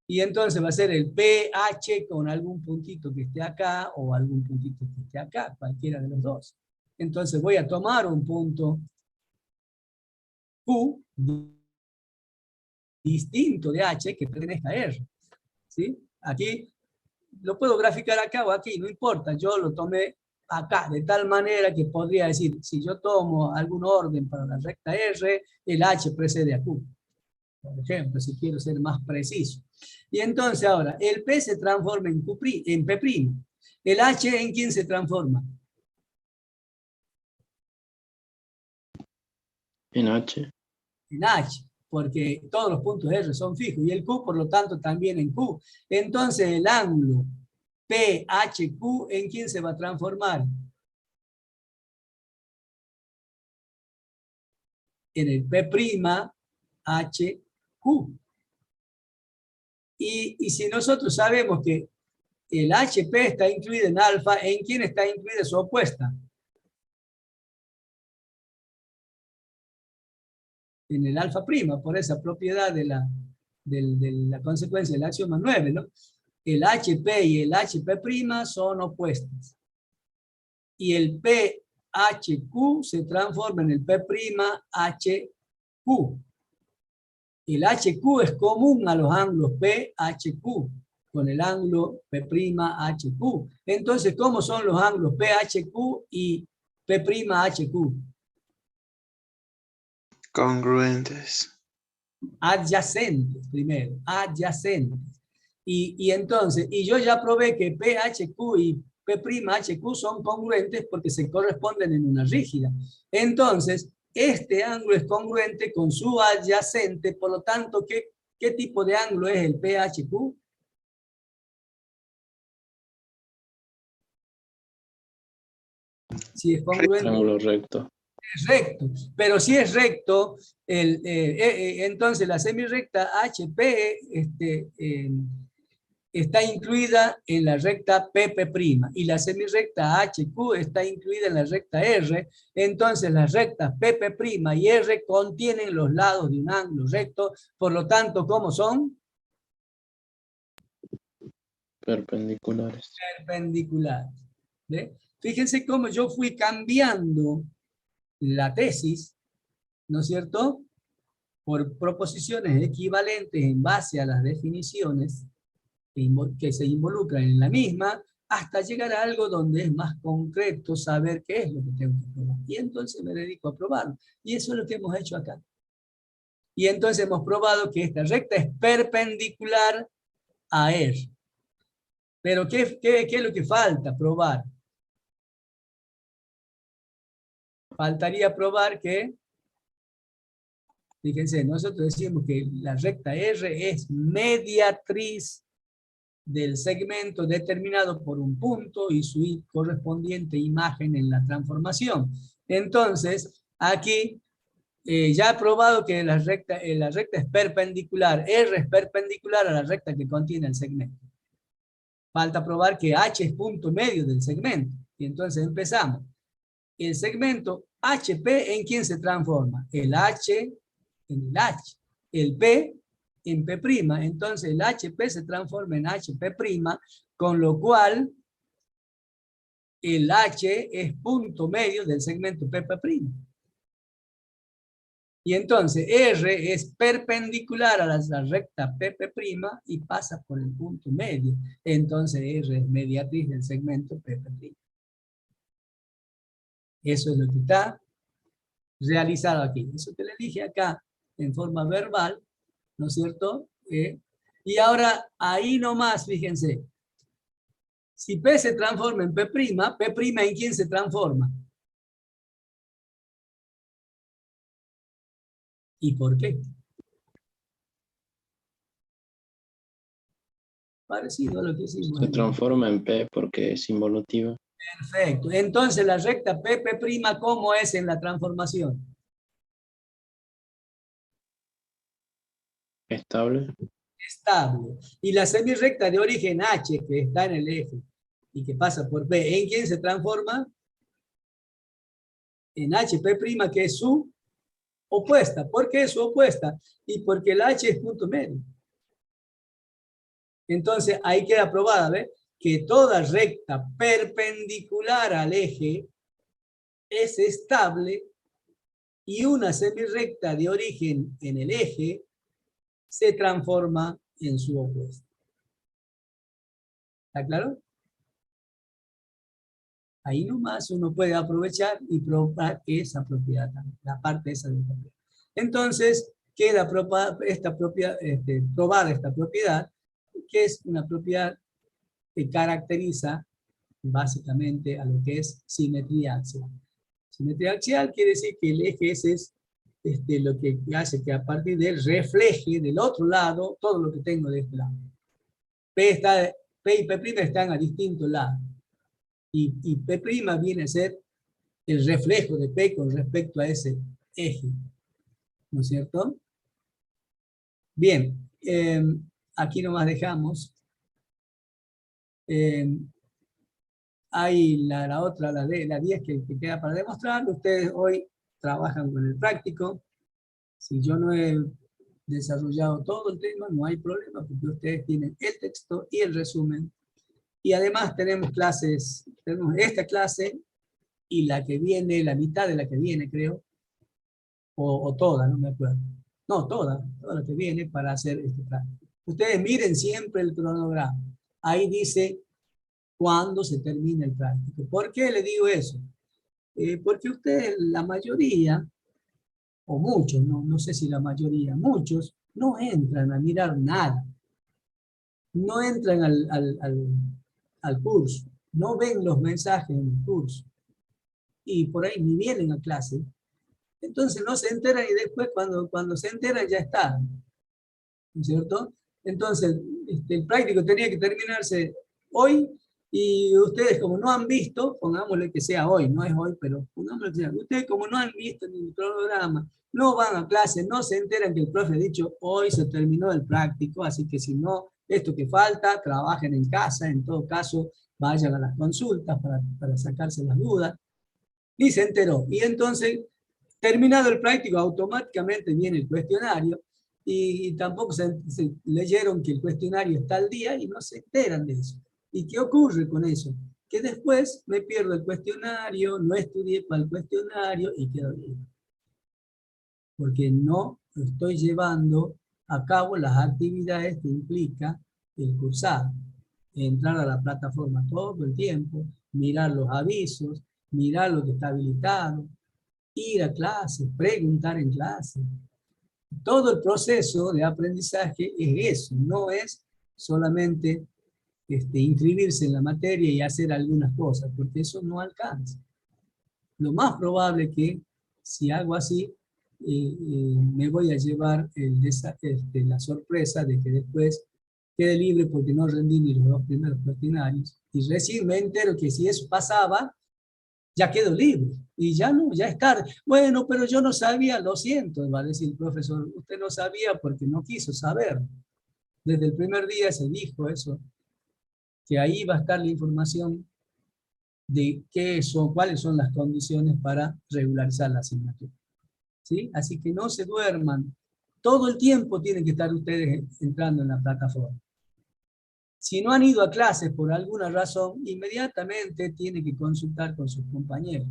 Y entonces va a ser el PH con algún puntito que esté acá o algún puntito que esté acá, cualquiera de los dos. Entonces voy a tomar un punto Q distinto de H que pertenezca a R. ¿Sí? Aquí lo puedo graficar acá o aquí, no importa, yo lo tomé acá, de tal manera que podría decir, si yo tomo algún orden para la recta R, el H precede a Q. Por ejemplo, si quiero ser más preciso. Y entonces ahora, el P se transforma en P'. ¿El H en quién se transforma? En H. En H, porque todos los puntos R son fijos. Y el Q, por lo tanto, también en Q. Entonces, el ángulo PHQ, ¿en quién se va a transformar? En el P'HQ. Y si nosotros sabemos que el HP está incluido en alfa, ¿en quién está incluida su opuesta? En el alfa prima, por esa propiedad de la consecuencia del axioma 9, ¿no? El HP y el HP' son opuestos. Y el PHQ se transforma en el P'HQ. El HQ es común a los ángulos PHQ con el ángulo P'HQ. Entonces, ¿cómo son los ángulos PHQ y P'HQ? Congruentes. Adyacentes, primero, adyacentes. Y entonces, y yo ya probé que PHQ y P'HQ son congruentes porque se corresponden en una rígida. Entonces, este ángulo es congruente con su adyacente, por lo tanto, ¿qué tipo de ángulo es el PHQ? Si es congruente. Ángulo recto. es recto. Pero si es recto, entonces la semirrecta HP está incluida en la recta PP', y la semirrecta HQ está incluida en la recta R. Entonces las rectas PP' y R contienen los lados de un ángulo recto. Por lo tanto, ¿cómo son? Perpendiculares. Perpendiculares. ¿Ve? Fíjense cómo yo fui cambiando la tesis, ¿no es cierto?, por proposiciones equivalentes en base a las definiciones que se involucran en la misma, hasta llegar a algo donde es más concreto saber qué es lo que tengo que probar. Y entonces me dedico a probarlo. Y eso es lo que hemos hecho acá. Y entonces hemos probado que esta recta es perpendicular a R. Pero ¿qué es lo que falta probar? Faltaría probar que, fíjense, nosotros decimos que la recta R es mediatriz del segmento determinado por un punto y su correspondiente imagen en la transformación. Entonces, aquí ya he probado que la recta es perpendicular, R es perpendicular a la recta que contiene el segmento. Falta probar que H es punto medio del segmento. Y entonces empezamos. El segmento HP, ¿en quién se transforma? El H en el H. El P en P'. Entonces el HP se transforma en HP', con lo cual el H es punto medio del segmento PP'. Y entonces R es perpendicular a la recta PP' y pasa por el punto medio. Entonces R es mediatriz del segmento PP'. Eso es lo que está realizado aquí. Eso que le dije acá en forma verbal, ¿no es cierto? Y ahora ahí nomás, fíjense. Si P se transforma en P', P' ¿en quién se transforma? ¿Y por qué? Parecido a lo que hicimos. Se transforma en P porque es involutiva. Perfecto. Entonces la recta PP', ¿cómo es en la transformación? Estable. Estable. Y la semirrecta de origen H, que está en el eje y que pasa por P, ¿en quién se transforma? En HP', que es su opuesta. ¿Por qué es su opuesta? Y porque el H es punto medio. Entonces ahí queda probada, ¿ves? Que toda recta perpendicular al eje es estable y una semirrecta de origen en el eje se transforma en su opuesto. ¿Está claro? Ahí nomás uno puede aprovechar y probar esa propiedad también, la parte esa de la propiedad. Entonces, queda probada esta propiedad, que es una propiedad que caracteriza básicamente a lo que es simetría axial. Simetría axial quiere decir que el eje ese es lo que hace que a partir de él refleje del otro lado todo lo que tengo de este lado. P y P' están a distintos lados. Y P' viene a ser el reflejo de P con respecto a ese eje. ¿No es cierto? Bien, aquí nomás dejamos. Hay la otra, la 10 que queda para demostrar. Ustedes hoy trabajan con el práctico. Si yo no he desarrollado todo el tema, no hay problema, porque ustedes tienen el texto y el resumen. Y además tenemos clases, tenemos esta clase y la que viene, la mitad de la que viene, creo, o toda, no me acuerdo. No, toda la que viene para hacer este práctico. Ustedes miren siempre el cronograma. Ahí dice cuándo se termina el práctico. ¿Por qué le digo eso? Porque ustedes, la mayoría, o muchos, no sé si la mayoría, muchos, no entran a mirar nada. No entran al curso, no ven los mensajes en el curso. Y por ahí ni vienen a clase. Entonces no se enteran y después cuando se enteran ya está. ¿No es cierto? Entonces, el práctico tenía que terminarse hoy Y ustedes como no han visto, pongámosle que sea hoy, no es hoy, pero pongámosle que sea, ustedes como no han visto en el programa, no van a clase, no se enteran que el profe ha dicho, hoy se terminó el práctico, así que si no, esto que falta, trabajen en casa, en todo caso, vayan a las consultas para sacarse las dudas, y se enteró. Y entonces, terminado el práctico, automáticamente viene el cuestionario, y tampoco se leyeron que el cuestionario está al día y no se enteran de eso. ¿Y qué ocurre con eso? Que después me pierdo el cuestionario, no estudié para el cuestionario y quedo bien. Porque no estoy llevando a cabo las actividades que implica el cursado. Entrar a la plataforma todo el tiempo, mirar los avisos, mirar lo que está habilitado, ir a clase, preguntar en clase. Todo el proceso de aprendizaje es eso, no es solamente inscribirse en la materia y hacer algunas cosas, porque eso no alcanza. Lo más probable que, si hago así, me voy a llevar la sorpresa de que después quede libre porque no rendí ni los 2 primeros cuestionarios. Y recién me entero que si eso pasaba, ya quedo libre. Y ya no, ya es tarde. Bueno, pero yo no sabía, lo siento, va a decir el profesor, usted no sabía porque no quiso saber. Desde el primer día se dijo eso, que ahí va a estar la información de cuáles son las condiciones para regularizar la asignatura. ¿Sí? Así que no se duerman. Todo el tiempo tienen que estar ustedes entrando en la plataforma. Si no han ido a clases por alguna razón, inmediatamente tienen que consultar con sus compañeros.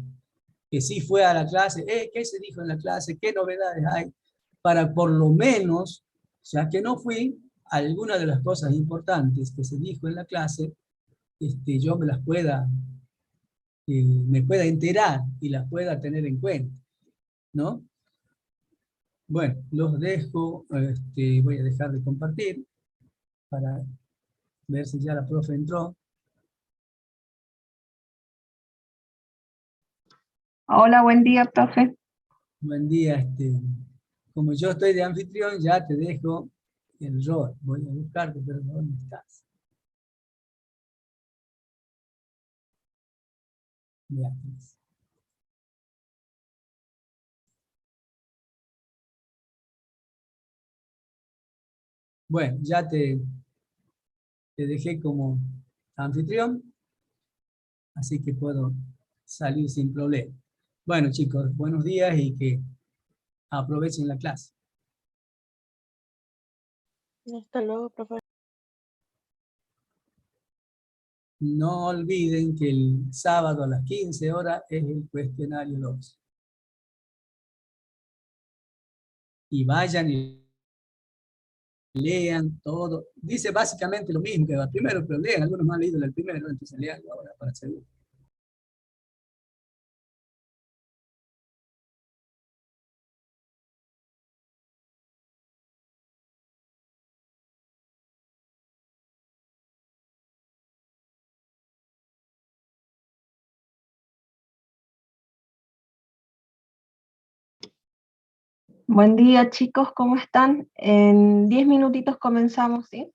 Que sí fue a la clase, ¿qué se dijo en la clase? ¿Qué novedades hay? Para por lo menos, ya que no fui, alguna de las cosas importantes que se dijo en la clase, yo me pueda enterar y las pueda tener en cuenta, ¿no? Bueno, los dejo, voy a dejar de compartir para ver si ya la profe entró. Hola, buen día, profe. Buen día, como yo estoy de anfitrión, ya te dejo el rol. Voy a buscarte, pero ¿dónde estás? Beatriz. Bueno, ya te dejé como anfitrión, así que puedo salir sin problema. Bueno, chicos, buenos días y que aprovechen la clase. Hasta luego, profe. No olviden que el sábado a las 15 horas es el cuestionario 2. Y vayan y lean todo. Dice básicamente lo mismo que el primero, pero lean. Algunos no han leído el primero, entonces lean ahora para seguro. Buen día, chicos, ¿cómo están? En 10 minutitos comenzamos, ¿sí?